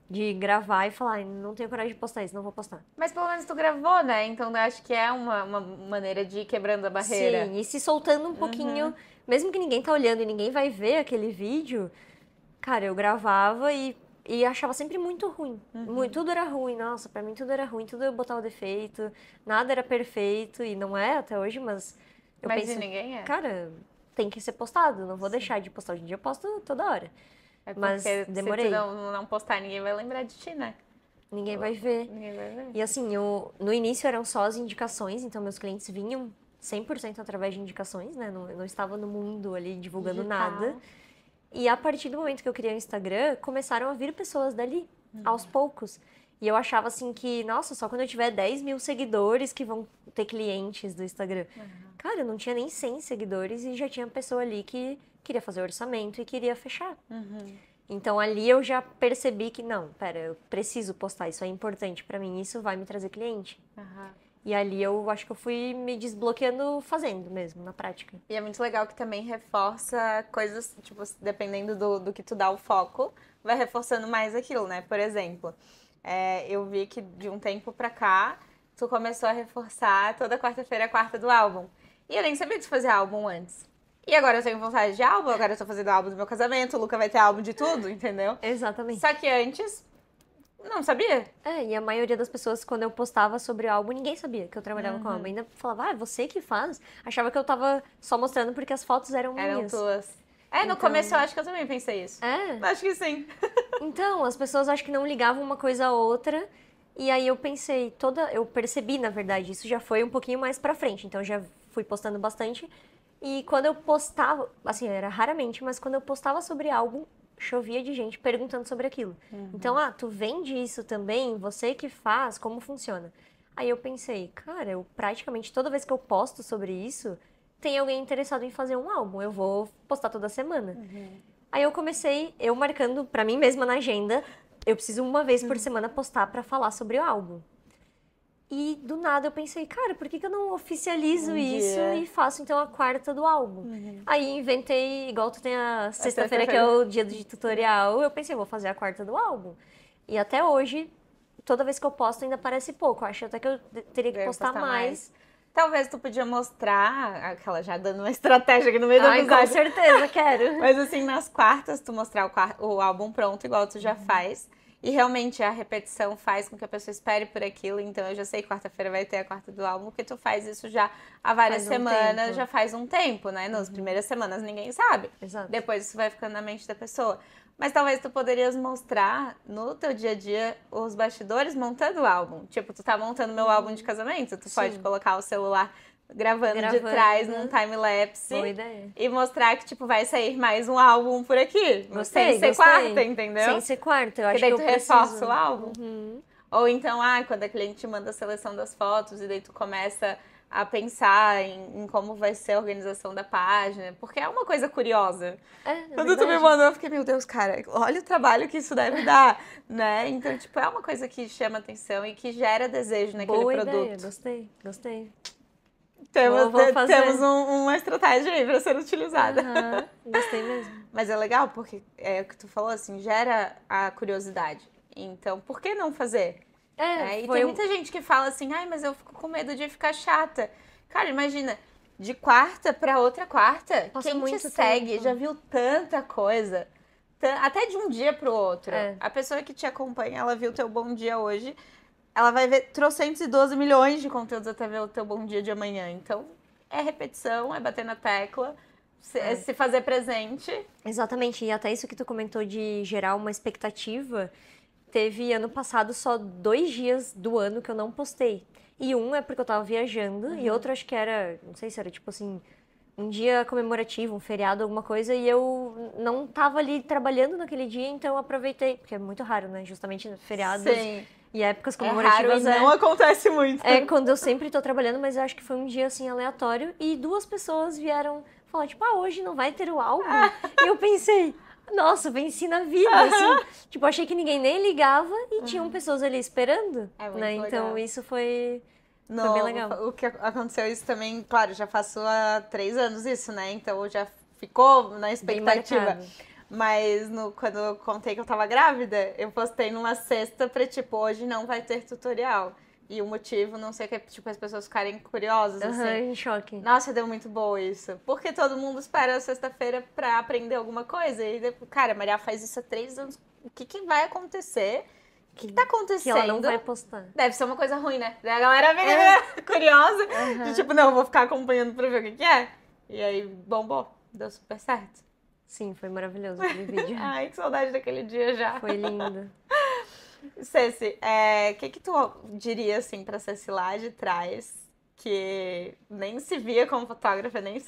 De gravar e falar, "Ai, não tenho coragem de postar isso, não vou postar." Mas pelo menos tu gravou, né? Então eu acho que é uma maneira de ir quebrando a barreira. Sim, e se soltando um pouquinho, mesmo que ninguém tá olhando e ninguém vai ver aquele vídeo, cara, eu gravava e achava sempre muito ruim. Tudo era ruim, nossa, pra mim tudo era ruim, tudo eu botava defeito, nada era perfeito, e não é até hoje, mas eu Mas penso, de ninguém é. cara, tem que ser postado, não vou deixar de postar. Hoje em dia eu posto toda hora. É porque Mas demorei. se tu não postar, ninguém vai lembrar de ti, né? Ninguém vai ver. Ninguém vai ver. E assim, no início eram só as indicações, então meus clientes vinham 100% através de indicações, né? Não estava no mundo ali divulgando Digital. nada. E a partir do momento que eu criei o Instagram, começaram a vir pessoas dali, aos poucos. E eu achava assim que, nossa, só quando eu tiver 10 mil seguidores que vão ter clientes do Instagram. Cara, eu não tinha nem 100 seguidores e já tinha pessoa ali que queria fazer orçamento e queria fechar. Então ali eu já percebi que, não, pera, eu preciso postar, isso é importante pra mim, isso vai me trazer cliente. E ali eu acho que eu fui me desbloqueando fazendo mesmo, na prática. E é muito legal que também reforça coisas, tipo, dependendo do que tu dá o foco, vai reforçando mais aquilo, né? Por exemplo, eu vi que de um tempo pra cá, tu começou a reforçar toda quarta-feira a quarta do álbum. E eu nem sabia que tu fazia álbum antes. E agora eu tenho vontade de álbum, agora eu tô fazendo álbum do meu casamento, o Luca vai ter álbum de tudo, entendeu? Exatamente. Só que antes, não sabia. E a maioria das pessoas, quando eu postava sobre o álbum, ninguém sabia que eu trabalhava com álbum. Ainda falava, é você que faz? Achava que eu tava só mostrando porque as fotos eram Eram minhas. tuas. No começo eu acho que eu também pensei isso. Acho que sim. Então, as pessoas acho que não ligavam uma coisa a outra. E aí eu pensei, eu percebi, na verdade, isso já foi um pouquinho mais pra frente. Então eu já fui postando bastante. E quando eu postava, assim, era raramente, mas quando eu postava sobre álbum, chovia de gente perguntando sobre aquilo. Então, tu vende isso também? Você que faz? Como funciona? Aí eu pensei, cara, eu praticamente toda vez que eu posto sobre isso, tem alguém interessado em fazer um álbum. Eu vou postar toda semana. Aí eu comecei, eu marcando pra mim mesma na agenda, eu preciso uma vez por semana postar pra falar sobre o álbum. E do nada eu pensei, cara, por que eu não oficializo isso e faço então a quarta do álbum? Aí inventei, igual tu tem a sexta-feira que é o dia de tutorial, eu pensei, vou fazer a quarta do álbum. E até hoje, toda vez que eu posto ainda parece pouco. Acho até que eu teria que postar mais. Talvez tu podia mostrar, aquela já dando uma estratégia aqui no meio do episódio. Com certeza, quero. Mas assim, nas quartas, tu mostrar o álbum pronto, igual tu já faz. E realmente a repetição faz com que a pessoa espere por aquilo. Então eu já sei que quarta-feira vai ter a quarta do álbum, porque tu faz isso já há várias semanas, já faz um tempo, né? Nas primeiras semanas ninguém sabe. Exato. Depois isso vai ficando na mente da pessoa. Mas talvez tu poderias mostrar no teu dia a dia os bastidores montando o álbum. Tipo, tu tá montando meu álbum de casamento, tu pode colocar o celular gravando de trás num time-lapse. Boa ideia. E mostrar que, tipo, vai sair mais um álbum por aqui. Gostei, sem ser quarta, entendeu? Sem ser quarta, eu acho que daí que tu eu reforça preciso. o álbum. Ou então, quando a cliente manda a seleção das fotos e daí tu começa a pensar em como vai ser a organização da página, porque é uma coisa curiosa. Quando tu me mandou, eu fiquei, meu Deus, cara, olha o trabalho que isso deve dar, né? Então, tipo, é uma coisa que chama atenção e que gera desejo naquele produto. Boa ideia, gostei. Temos uma estratégia aí pra ser utilizada. Gostei mesmo. Mas é legal porque é o que tu falou, assim, gera a curiosidade. Então, por que não fazer? E tem muita gente que fala assim, mas eu fico com medo de ficar chata. Cara, imagina, de quarta pra outra quarta. Passa Quem te muito segue tempo. já viu tanta coisa. Até de um dia pro outro. É. A pessoa que te acompanha, ela viu teu bom dia hoje, ela vai ver 312 milhões de conteúdos até ver o teu bom dia de amanhã. Então, é repetição, é bater na tecla, é se fazer presente. Exatamente, e até isso que tu comentou de gerar uma expectativa, teve ano passado só 2 dias do ano que eu não postei. E um é porque eu tava viajando, e outro acho que era, não sei se era tipo assim, um dia comemorativo, um feriado, alguma coisa, e eu não tava ali trabalhando naquele dia, então eu aproveitei, porque é muito raro, né? Justamente feriados Sim. e épocas É raro comemorativas e não acontece muito. é quando eu sempre tô trabalhando, mas eu acho que foi um dia assim aleatório e 2 pessoas vieram falar, tipo, hoje não vai ter o álbum? E eu pensei, nossa, venci na vida, assim. Tipo, achei que ninguém nem ligava e tinham pessoas ali esperando, É muito né? legal. Então isso foi bem legal. O que aconteceu isso também, claro, já faço há 3 anos isso, né? Então já ficou na Bem expectativa. marcado. Mas quando eu contei que eu tava grávida, eu postei numa sexta pra, tipo, hoje não vai ter tutorial. E o motivo, não sei o que, tipo, as pessoas ficarem curiosas, Aham, assim. em choque. Nossa, deu muito boa isso. Porque todo mundo espera a sexta-feira pra aprender alguma coisa. E, cara, a Maria faz isso há 3 anos. O que vai acontecer? O que tá acontecendo? Que ela não vai postar. Deve ser uma coisa ruim, né? Daí a galera fica curiosa. E tipo, não, vou ficar acompanhando pra ver o que é. E aí, bombou. Deu super certo. Sim, foi maravilhoso aquele vídeo. Ai, que saudade daquele dia já. Foi lindo. Ceci, o que tu diria, assim, pra Ceci lá de trás, que nem se via como fotógrafa, nem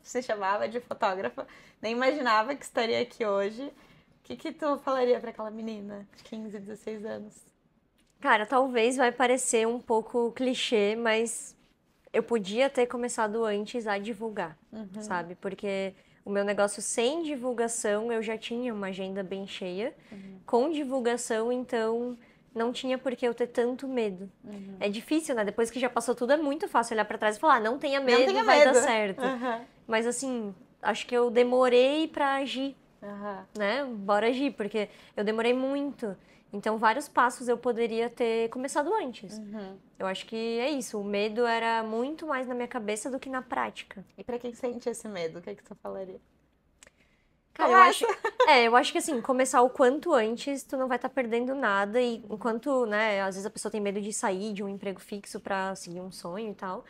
se chamava de fotógrafa, nem imaginava que estaria aqui hoje. O que tu falaria pra aquela menina de 15, 16 anos? Cara, talvez vai parecer um pouco clichê, mas eu podia ter começado antes a divulgar, sabe? Porque o meu negócio sem divulgação, eu já tinha uma agenda bem cheia. Com divulgação, então, não tinha por que eu ter tanto medo. É difícil, né? Depois que já passou tudo, é muito fácil olhar pra trás e falar, não tenha medo, Não tenha vai medo. dar certo. Mas assim, acho que eu demorei pra agir, né? Bora agir, porque eu demorei muito. Então, vários passos eu poderia ter começado antes. Eu acho que é isso. O medo era muito mais na minha cabeça do que na prática. E pra quem sente esse medo, o que tu falaria? Cara, eu acho que assim, começar o quanto antes, tu não vai estar perdendo nada. E enquanto, né, às vezes a pessoa tem medo de sair de um emprego fixo pra seguir um sonho e tal.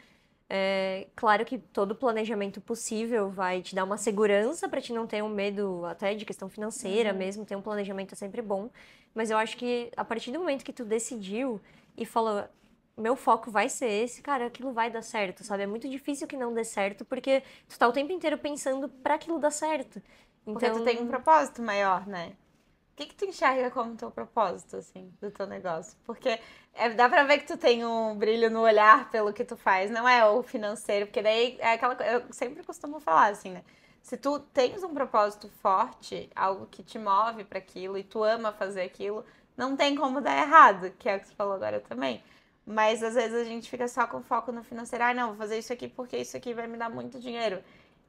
É claro que todo planejamento possível vai te dar uma segurança pra te não ter um medo até de questão financeira mesmo, ter um planejamento é sempre bom. Mas eu acho que a partir do momento que tu decidiu e falou, meu foco vai ser esse, cara, aquilo vai dar certo, sabe? É muito difícil que não dê certo, porque tu tá o tempo inteiro pensando pra aquilo dar certo. Porque Então, tu tem um propósito maior, né? O que tu enxerga como teu propósito, assim, do teu negócio? Porque dá pra ver que tu tem um brilho no olhar pelo que tu faz, não é o financeiro, porque daí é aquela coisa, eu sempre costumo falar assim, né? Se tu tens um propósito forte, algo que te move pra aquilo e tu ama fazer aquilo, não tem como dar errado, que é o que você falou agora também. Mas às vezes a gente fica só com foco no financeiro, não, vou fazer isso aqui porque isso aqui vai me dar muito dinheiro.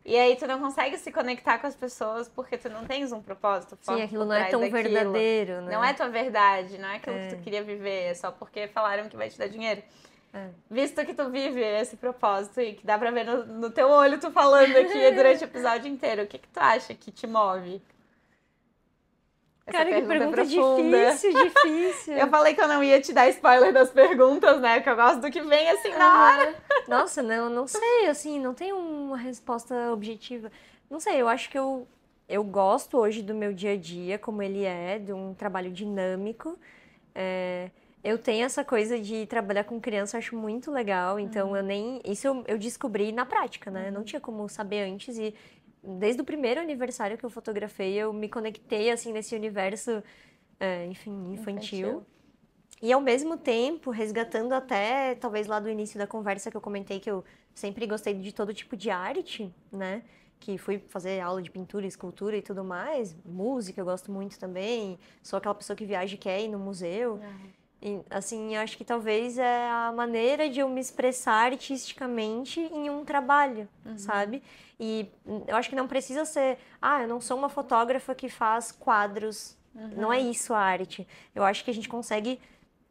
E aí tu não consegue se conectar com as pessoas porque tu não tens um propósito forte. sim, aquilo não é tão verdadeiro, né? Não é tua verdade, não é aquilo que tu queria viver, é só porque falaram que vai te dar dinheiro. Visto que tu vive esse propósito e que dá pra ver no teu olho tu falando aqui durante o episódio inteiro, o que tu acha que te move? Essa cara, que pergunta difícil. Eu falei que eu não ia te dar spoiler das perguntas, né? Que eu gosto do que vem assim na hora. Nossa, não sei, assim, não tem uma resposta objetiva. Não sei, eu acho que eu gosto hoje do meu dia a dia, como ele é, de um trabalho dinâmico. Eu tenho essa coisa de trabalhar com criança, eu acho muito legal, então isso eu descobri na prática, né? Não tinha como saber antes e desde o primeiro aniversário que eu fotografei, eu me conectei, assim, nesse universo, enfim, infantil. E, ao mesmo tempo, resgatando até, talvez lá do início da conversa que eu comentei que eu sempre gostei de todo tipo de arte, né? Que fui fazer aula de pintura, escultura e tudo mais. Música eu gosto muito também. Sou aquela pessoa que viaja e quer ir no museu. E, assim, acho que talvez é a maneira de eu me expressar artisticamente em um trabalho, sabe? E eu acho que não precisa ser, eu não sou uma fotógrafa que faz quadros, não é isso a arte. Eu acho que a gente consegue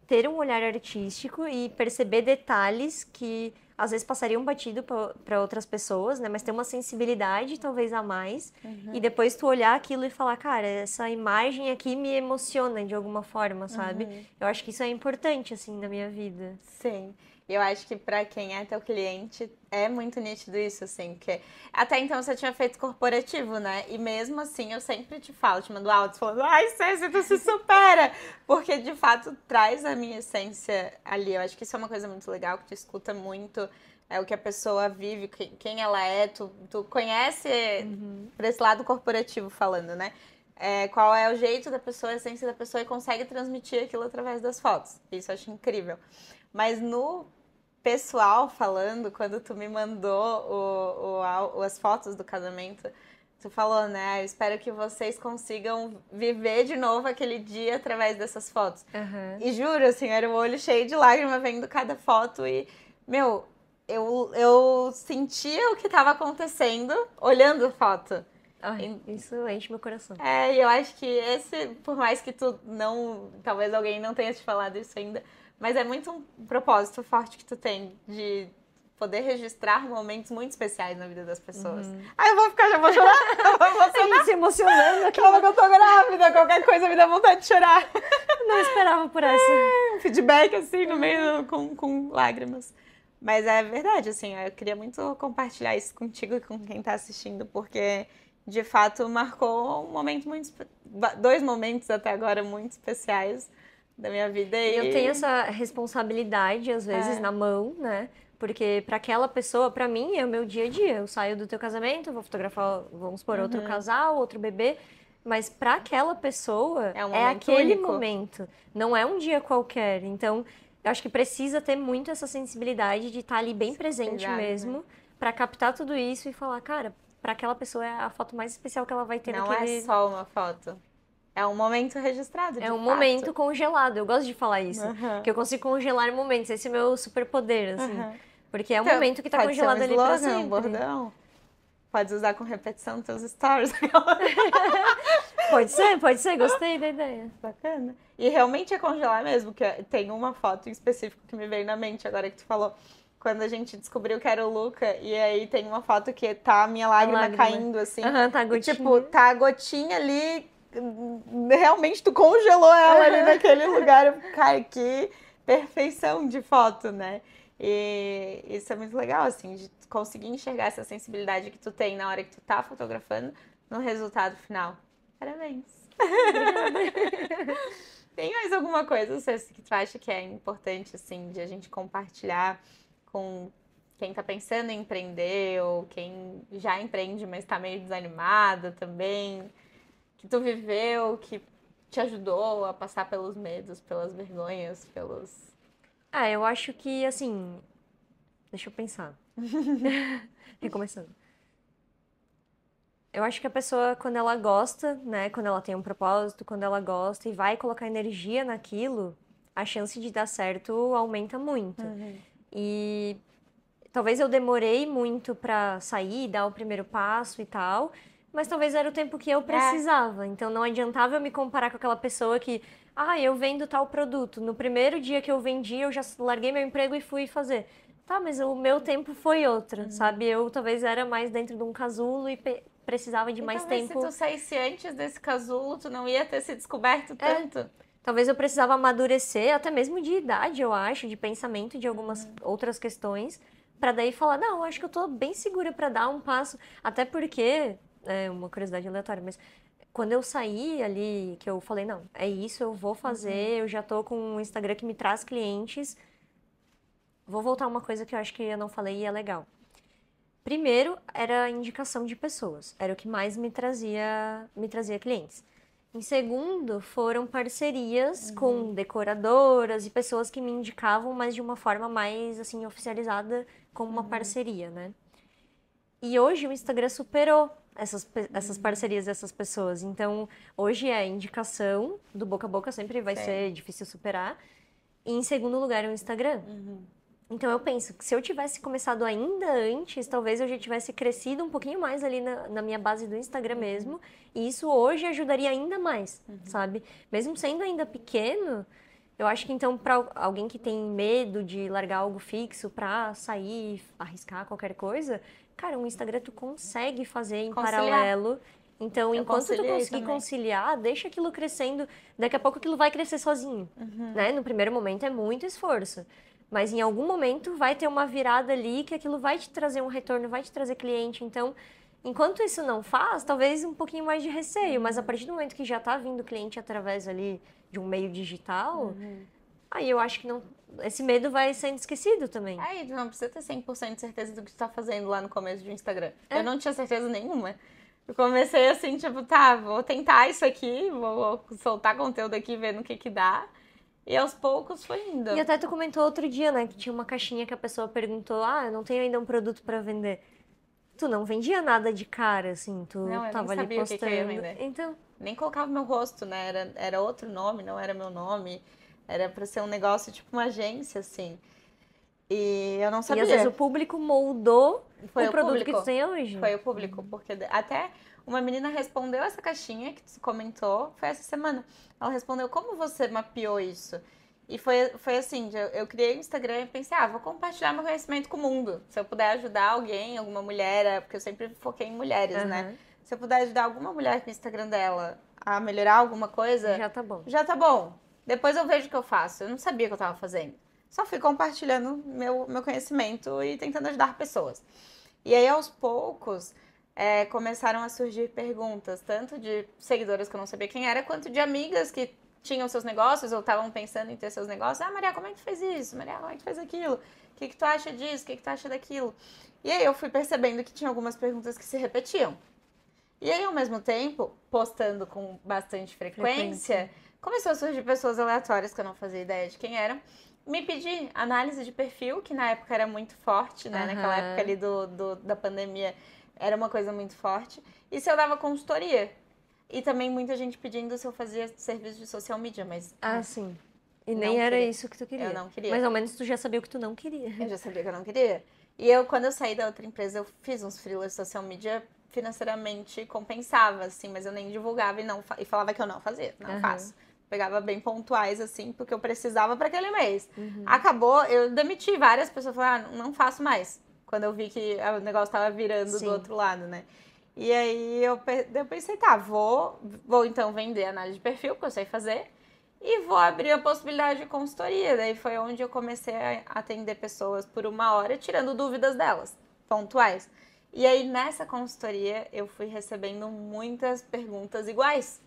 ter um olhar artístico e perceber detalhes que às vezes passaria um batido para outras pessoas, né? Mas ter uma sensibilidade talvez a mais. E depois tu olhar aquilo e falar, cara, essa imagem aqui me emociona de alguma forma, sabe? Eu acho que isso é importante, assim, na minha vida. Sim. Eu acho que pra quem é teu cliente é muito nítido isso, assim, porque até então você tinha feito corporativo, né? E mesmo assim eu sempre te falo, te mando áudios falando, ai, Cécia, tu se supera! Porque de fato traz a minha essência ali. Eu acho que isso é uma coisa muito legal, que tu escuta muito o que a pessoa vive, quem ela é, tu conhece pra esse lado corporativo falando, né? Qual é o jeito da pessoa, a essência da pessoa e consegue transmitir aquilo através das fotos. Isso eu acho incrível. Mas no pessoal falando, quando tu me mandou as fotos do casamento, tu falou, né? Eu espero que vocês consigam viver de novo aquele dia através dessas fotos. E juro, assim, era o olho cheio de lágrima vendo cada foto e, meu, eu sentia o que estava acontecendo olhando a foto. Ai, isso enche meu coração. E eu acho que esse, por mais que tu não, talvez alguém não tenha te falado isso ainda, mas é muito um propósito forte que tu tem de poder registrar momentos muito especiais na vida das pessoas. Eu já vou chorar, eu vou emocionar. Se emocionando aqui. Fala que eu tô grávida, qualquer coisa me dá vontade de chorar. Não esperava por essa. Um feedback assim no meio com lágrimas. Mas é verdade, assim, eu queria muito compartilhar isso contigo e com quem tá assistindo, porque de fato marcou um momento dois momentos até agora muito especiais da minha vida. E eu tenho essa responsabilidade, às vezes, na mão, né? Porque para aquela pessoa, para mim, é o meu dia a dia. Eu saio do teu casamento, vou fotografar, vamos supor, outro casal, outro bebê. Mas para aquela pessoa, é aquele momento. Não é um dia qualquer. Então, eu acho que precisa ter muito essa sensibilidade de estar ali bem presente mesmo, né? Para captar tudo isso e falar, cara, para aquela pessoa é a foto mais especial que ela vai ter naquele... Não é só uma foto. É um momento registrado, de fato. É um momento congelado. Eu gosto de falar isso. Que eu consigo congelar momentos. Esse é o meu superpoder, assim. Porque é um momento que tá congelado ali pra sempre. Bordão. Pode usar com repetição nos teus stories. Pode ser. Gostei da ideia. Bacana. E realmente é congelar mesmo, que tem uma foto em específico que me veio na mente agora que tu falou. Quando a gente descobriu que era o Luca, e aí tem uma foto que tá a minha lágrima caindo, assim. Tá a gotinha. E, tipo, tá a gotinha ali, realmente tu congelou ela ali naquele lugar. Cara, que perfeição de foto, né? E isso é muito legal, assim, de conseguir enxergar essa sensibilidade que tu tem na hora que tu tá fotografando no resultado final. Parabéns! Tem mais alguma coisa, Ceci, que tu acha que é importante, assim, de a gente compartilhar com quem tá pensando em empreender ou quem já empreende, mas tá meio desanimada também, que tu viveu, que te ajudou a passar pelos medos, pelas vergonhas, pelos... Eu acho que, assim... Deixa eu pensar. Recomeçando. Eu acho que a pessoa, quando ela gosta, né? Quando ela tem um propósito, quando ela gosta e vai colocar energia naquilo, a chance de dar certo aumenta muito. E talvez eu demorei muito pra sair, dar o primeiro passo e tal, mas talvez era o tempo que eu precisava. Então não adiantava eu me comparar com aquela pessoa que, eu vendo tal produto. No primeiro dia que eu vendi, eu já larguei meu emprego e fui fazer. Tá, mas o meu tempo foi outro, sabe? Eu talvez era mais dentro de um casulo e precisava de mais tempo. Se tu saísse antes desse casulo, tu não ia ter se descoberto tanto. Talvez eu precisava amadurecer, até mesmo de idade, eu acho, de pensamento, de algumas outras questões, pra daí falar, não, eu acho que eu tô bem segura pra dar um passo. Até porque, uma curiosidade aleatória, mas quando eu saí ali, que eu falei, não, é isso, eu vou fazer, eu já tô com um Instagram que me traz clientes. Vou voltar a uma coisa que eu acho que eu não falei e é legal. Primeiro, era a indicação de pessoas. Era o que mais me trazia clientes. Em segundo, foram parcerias com decoradoras e pessoas que me indicavam, mas de uma forma mais, assim, oficializada como uma parceria, né? E hoje o Instagram superou essas parcerias dessas pessoas. Então, hoje é indicação do boca a boca, sempre vai ser difícil superar. E em segundo lugar é o Instagram. Então eu penso que se eu tivesse começado ainda antes, talvez eu já tivesse crescido um pouquinho mais ali na minha base do Instagram mesmo. E isso hoje ajudaria ainda mais, sabe? Mesmo sendo ainda pequeno, Eu acho que então, para alguém que tem medo de largar algo fixo pra sair, arriscar qualquer coisa, cara, o Instagram tu consegue fazer em Conciliar. paralelo. Então, Eu enquanto tu conciliei conseguir também. conciliar, deixa aquilo crescendo. Daqui a pouco aquilo vai crescer sozinho, né? No primeiro momento é muito esforço. Mas em algum momento vai ter uma virada ali que aquilo vai te trazer um retorno, vai te trazer cliente. Então, enquanto isso não faz, talvez um pouquinho mais de receio. Mas a partir do momento que já tá vindo cliente através ali de um meio digital, aí eu acho que não, esse medo vai sendo esquecido também. Aí, tu não precisa ter 100% de certeza do que tu tá fazendo lá no começo do Instagram. É. Eu não tinha certeza nenhuma. Eu comecei assim, tipo, tá, vou tentar isso aqui, vou soltar conteúdo aqui, ver no que dá. E aos poucos foi indo. E até tu comentou outro dia, né, que tinha uma caixinha que a pessoa perguntou, eu não tenho ainda um produto pra vender. Tu não vendia nada de cara, assim, tu Não, eu tava nem ali sabia o que eu ia postando. vender. Então, Nem colocava meu rosto, né? Era outro nome, não era meu nome. Era pra ser um negócio, tipo uma agência, assim. E eu não e às vezes sabia. o público moldou Foi o o produto que tu público. tem hoje. Foi o público, porque até uma menina respondeu essa caixinha que tu comentou, foi essa semana. Ela respondeu como você mapeou isso. E foi assim, eu criei o Instagram e pensei, vou compartilhar meu conhecimento com o mundo. Se eu puder ajudar alguém, alguma mulher, porque eu sempre foquei em mulheres, né? Se eu puder ajudar alguma mulher com o Instagram dela a melhorar alguma coisa, Já tá bom. já tá bom. Depois eu vejo o que eu faço. Eu não sabia o que eu tava fazendo. Só fui compartilhando meu conhecimento e tentando ajudar pessoas. E aí, aos poucos, começaram a surgir perguntas, tanto de seguidoras que eu não sabia quem era, quanto de amigas que tinham seus negócios ou estavam pensando em ter seus negócios. Maria, como é que tu fez isso? Maria, como é que tu fez aquilo? O que tu acha disso? O que tu acha daquilo? E aí eu fui percebendo que tinha algumas perguntas que se repetiam. E aí, ao mesmo tempo, postando com bastante frequência, começou a surgir pessoas aleatórias que eu não fazia ideia de quem eram. Me pedir análise de perfil, que na época era muito forte, né? Naquela época ali da pandemia era uma coisa muito forte. E se eu dava consultoria. E também muita gente pedindo se eu fazia serviço de social media, mas... sim. E nem era queria. isso que tu queria. Eu não queria. Mas ao menos tu já sabia o que tu não queria. Eu já sabia que eu não queria. E quando eu saí da outra empresa, eu fiz uns freelas de social media, financeiramente compensava, assim, mas eu nem divulgava e falava que eu não fazia, não faço. Pegava bem pontuais, assim, porque eu precisava para aquele mês. Acabou, eu demiti várias pessoas, falaram, não faço mais. Quando eu vi que o negócio tava virando do outro lado, né? E aí eu pensei, tá, vou então vender análise de perfil, porque eu sei fazer, e vou abrir a possibilidade de consultoria. Daí foi onde eu comecei a atender pessoas por 1 hora, tirando dúvidas delas, pontuais. E aí nessa consultoria eu fui recebendo muitas perguntas iguais.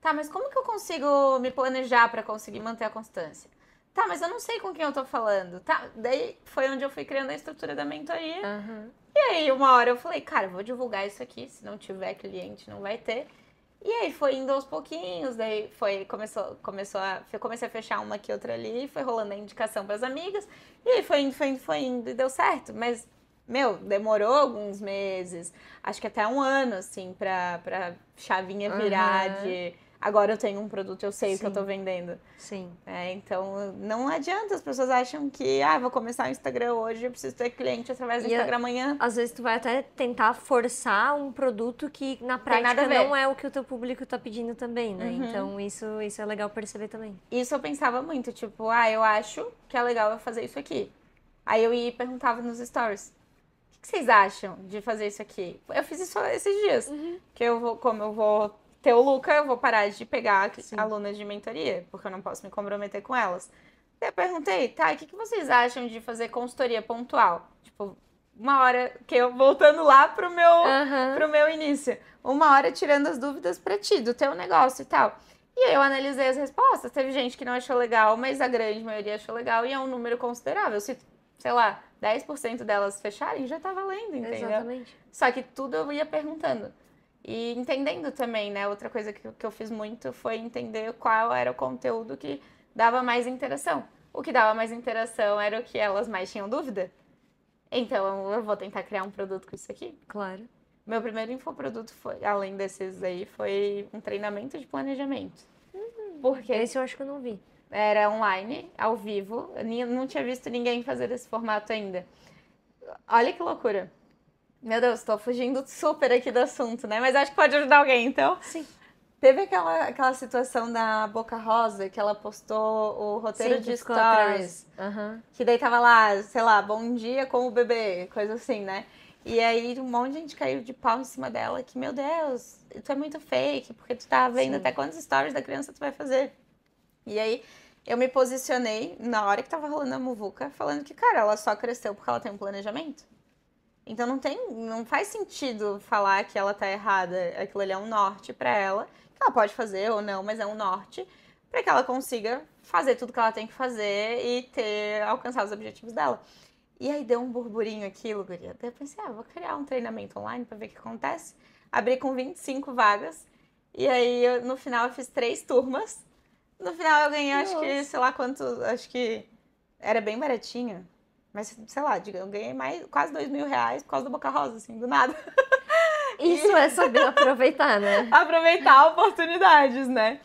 Tá, mas como que eu consigo me planejar para conseguir manter a constância? Tá, mas eu não sei com quem eu tô falando. Tá, daí foi onde eu fui criando a estrutura da mentoria. E aí 1 hora eu falei, cara, eu vou divulgar isso aqui, se não tiver cliente não vai ter. E aí foi indo aos pouquinhos, daí comecei a fechar uma aqui, outra ali, foi rolando a indicação para as amigas, e aí foi indo e deu certo, mas, demorou alguns meses, acho que até 1 ano, assim, pra chavinha virar de... Agora eu tenho um produto, eu sei o que eu tô vendendo. Sim. Então, não adianta, as pessoas acham que, vou começar o Instagram hoje, eu preciso ter cliente através do Instagram amanhã. Às vezes tu vai até tentar forçar um produto que na prática não é o que o teu público tá pedindo também, né? Então, isso é legal perceber também. Isso eu pensava muito, tipo, eu acho que é legal eu fazer isso aqui. Aí eu ia e perguntava nos stories, o que vocês acham de fazer isso aqui? Eu fiz isso esses dias, que como eu vou ter o Luca, eu vou parar de pegar alunas de mentoria, porque eu não posso me comprometer com elas. Daí eu perguntei, tá, e o que vocês acham de fazer consultoria pontual? Tipo, 1 hora, voltando lá pro meu início, 1 hora tirando as dúvidas pra ti, do teu negócio e tal. E aí eu analisei as respostas, teve gente que não achou legal, mas a grande maioria achou legal e é um número considerável. Se, sei lá, 10% delas fecharem, já tá valendo, entendeu? Exatamente. Só que tudo eu ia perguntando. E entendendo também, né? Outra coisa que eu fiz muito foi entender qual era o conteúdo que dava mais interação. O que dava mais interação era o que elas mais tinham dúvida. Então eu vou tentar criar um produto com isso aqui. Claro. Meu primeiro infoproduto foi, além desses aí, foi um treinamento de planejamento. Porque esse eu acho que eu não vi. Era online, ao vivo. Eu não tinha visto ninguém fazer esse formato ainda. Olha que loucura. Meu Deus, tô fugindo super aqui do assunto, né? Mas acho que pode ajudar alguém, então. Sim. Teve aquela situação da Boca Rosa, que ela postou o roteiro Sim, de que ficou stories. atrás. Aham. Que daí tava lá, sei lá, bom dia com o bebê, coisa assim, né? E aí um monte de gente caiu de pau em cima dela, que, meu Deus, tu é muito fake, porque tu tá vendo Sim. até quantos stories da criança tu vai fazer. E aí eu me posicionei na hora que tava rolando a muvuca, falando que, cara, ela só cresceu porque ela tem um planejamento. Então não faz sentido falar que ela tá errada. Aquilo ali é um norte pra ela, que ela pode fazer ou não, mas é um norte pra que ela consiga fazer tudo que ela tem que fazer e alcançar os objetivos dela. E aí deu um burburinho aquilo, guria. Daí eu pensei, vou criar um treinamento online pra ver o que acontece. Abri com 25 vagas. E aí, no final, eu fiz 3 turmas. No final, eu ganhei, acho que, sei lá quanto, acho que era bem baratinho. Mas, sei lá, eu ganhei quase R$2.000 por causa do Boca Rosa, assim, do nada. Isso é saber aproveitar, né? Aproveitar oportunidades, né?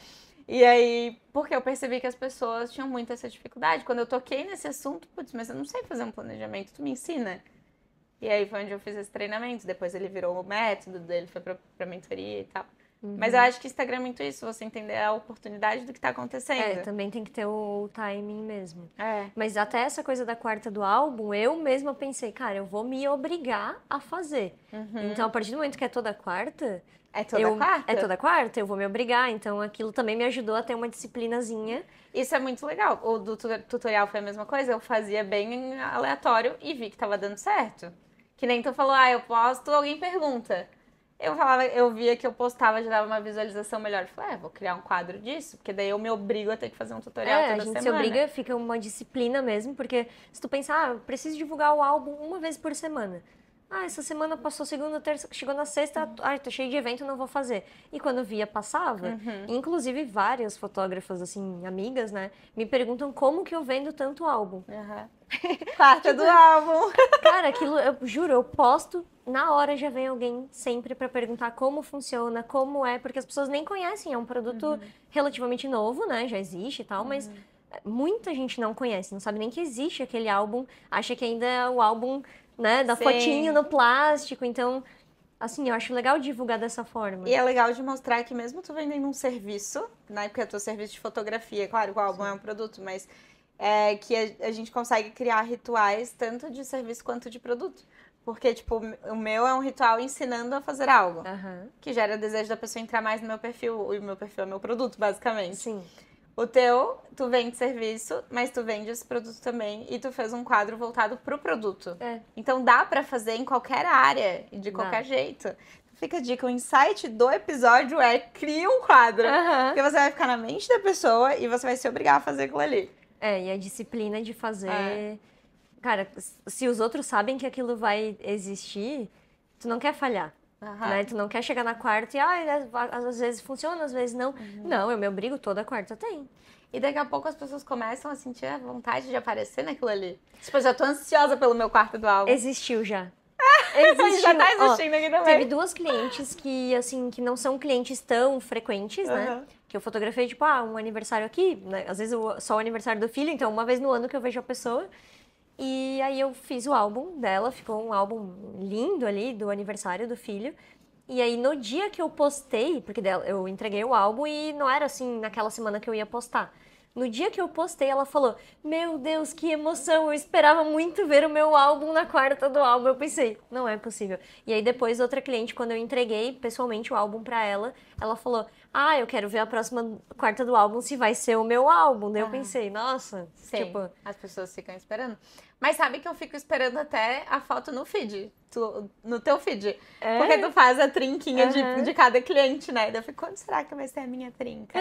E aí, porque eu percebi que as pessoas tinham muito essa dificuldade. Quando eu toquei nesse assunto, putz, mas eu não sei fazer um planejamento, tu me ensina? E aí foi onde eu fiz esse treinamento. Depois ele virou o método dele, foi pra mentoria e tal. Mas eu acho que Instagram é muito isso, você entender a oportunidade do que tá acontecendo. Também tem que ter o timing mesmo. É. Mas até essa coisa da quarta do álbum, eu mesma pensei, cara, eu vou me obrigar a fazer. Então, a partir do momento que é toda quarta... É toda quarta? É toda quarta, eu vou me obrigar. Então, aquilo também me ajudou a ter uma disciplinazinha. Isso é muito legal. O do tutorial foi a mesma coisa, eu fazia bem aleatório e vi que tava dando certo. Que nem tu falou, eu posto, alguém pergunta. Eu via que eu postava, já dava uma visualização melhor. Eu falei, vou criar um quadro disso, porque daí eu me obrigo a ter que fazer um tutorial toda semana. A gente se obriga, fica uma disciplina mesmo, porque se tu pensar, eu preciso divulgar o álbum uma vez por semana. Essa semana passou segunda, terça, chegou na sexta, tô cheio de evento, não vou fazer. E quando via, passava. Inclusive, várias fotógrafas, assim, amigas, né, me perguntam como que eu vendo tanto álbum. Quarta do álbum. Cara, aquilo, eu juro, eu posto, na hora já vem alguém sempre pra perguntar como funciona, como é, porque as pessoas nem conhecem, é um produto relativamente novo, né, já existe e tal, mas muita gente não conhece, não sabe nem que existe aquele álbum, acha que ainda é o álbum, né, da fotinho no plástico, então, assim, eu acho legal divulgar dessa forma. E é legal de mostrar que mesmo tu vendendo um serviço, né, porque é o teu serviço de fotografia, claro, o álbum é um produto, mas que a gente consegue criar rituais tanto de serviço quanto de produto. Porque, tipo, o meu é um ritual ensinando a fazer algo, que gera desejo da pessoa entrar mais no meu perfil, e o meu perfil é meu produto, basicamente. Sim. O teu, tu vende serviço, mas tu vende esse produto também e tu fez um quadro voltado pro produto. Então dá pra fazer em qualquer área e de qualquer jeito. Fica a dica, o insight do episódio é cria um quadro. Porque você vai ficar na mente da pessoa e você vai se obrigar a fazer aquilo ali. E a disciplina de fazer... Cara, se os outros sabem que aquilo vai existir, tu não quer falhar. Né? Tu não quer chegar na quarta e às vezes funciona, às vezes não. Não, eu me obrigo, toda quarta tem. E daqui a pouco as pessoas começam a sentir a vontade de aparecer naquilo ali. Tipo, eu já tô ansiosa pelo meu quarto do álbum. Existiu já. Já tá existindo aqui também. Teve 2 clientes que, assim, que não são clientes tão frequentes, né? Que eu fotografei, tipo, um aniversário aqui, né? Às vezes só o aniversário do filho, então uma vez no ano que eu vejo a pessoa. E aí eu fiz o álbum dela, ficou um álbum lindo ali do aniversário do filho. E aí no dia que eu postei, porque eu entreguei o álbum e não era assim naquela semana que eu ia postar. No dia que eu postei, ela falou, meu Deus, que emoção, eu esperava muito ver o meu álbum na quarta do álbum. Eu pensei, não é possível. E aí depois outra cliente, quando eu entreguei pessoalmente o álbum pra ela, ela falou, eu quero ver a próxima quarta do álbum se vai ser o meu álbum. Daí eu pensei, nossa, tipo... as pessoas ficam esperando. Mas sabe que eu fico esperando até a foto no feed, no teu feed. Porque tu faz a trinquinha de cada cliente, né? Daí eu fico, quando será que vai ser a minha trinca?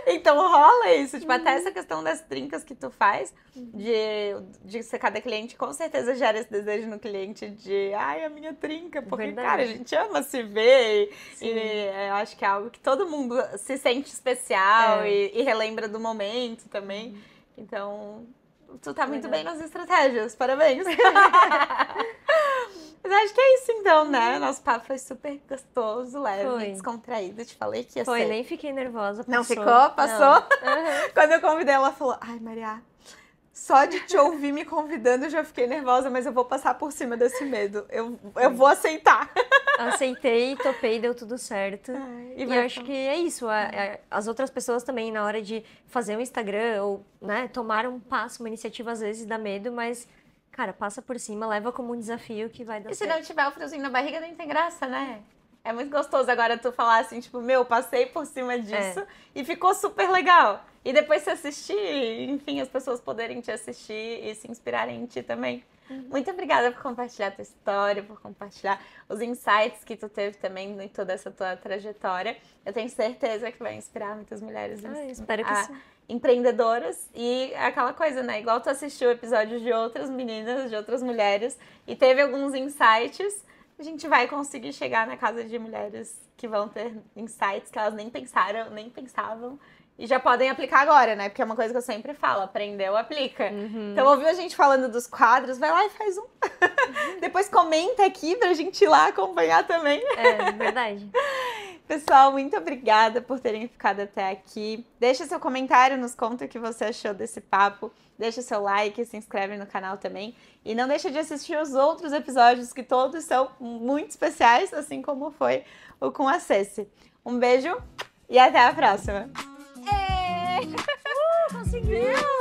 Então rola isso, tipo, até essa questão das trincas que tu faz, de ser cada cliente, com certeza gera esse desejo no cliente de, a minha trinca, porque, cara, a gente ama se ver, e eu acho que é algo que todo mundo se sente especial e relembra do momento também, então... Tu tá muito bem nas estratégias, parabéns! Mas acho que é isso então, né? Nosso papo foi super gostoso, leve, descontraído. Te falei que ia ser. Nem fiquei nervosa. Não ficou? Passou? Quando eu convidei, ela falou, Maria, só de te ouvir me convidando eu já fiquei nervosa, mas eu vou passar por cima desse medo. Eu vou aceitar. aceitei, topei, deu tudo certo. E eu acho que é isso. As outras pessoas também, na hora de fazer um Instagram ou, né, tomar um passo, uma iniciativa, às vezes dá medo, mas, cara, passa por cima, leva como um desafio que vai dar E se certo. não tiver o friozinho na barriga, nem tem graça, né? É muito gostoso agora tu falar assim, tipo, meu, passei por cima disso e ficou super legal. E depois se assistir, enfim, as pessoas poderem te assistir e se inspirarem em ti também. Muito obrigada por compartilhar a tua história, por compartilhar os insights que tu teve também em toda essa tua trajetória. Eu tenho certeza que vai inspirar muitas mulheres espero que sim. empreendedoras. E aquela coisa, né? Igual tu assistiu episódios de outras meninas, de outras mulheres e teve alguns insights, a gente vai conseguir chegar na casa de mulheres que vão ter insights que elas nem pensaram, nem pensavam. E já podem aplicar agora, né? Porque é uma coisa que eu sempre falo, aprendeu, aplica. Então, ouviu a gente falando dos quadros, vai lá e faz um. Depois comenta aqui pra gente ir lá acompanhar também. É, verdade. Pessoal, muito obrigada por terem ficado até aqui. Deixa seu comentário, nos conta o que você achou desse papo. Deixa seu like, se inscreve no canal também. E não deixa de assistir os outros episódios, que todos são muito especiais, assim como foi o com a Ceci. Um beijo e até a próxima! Conseguiu!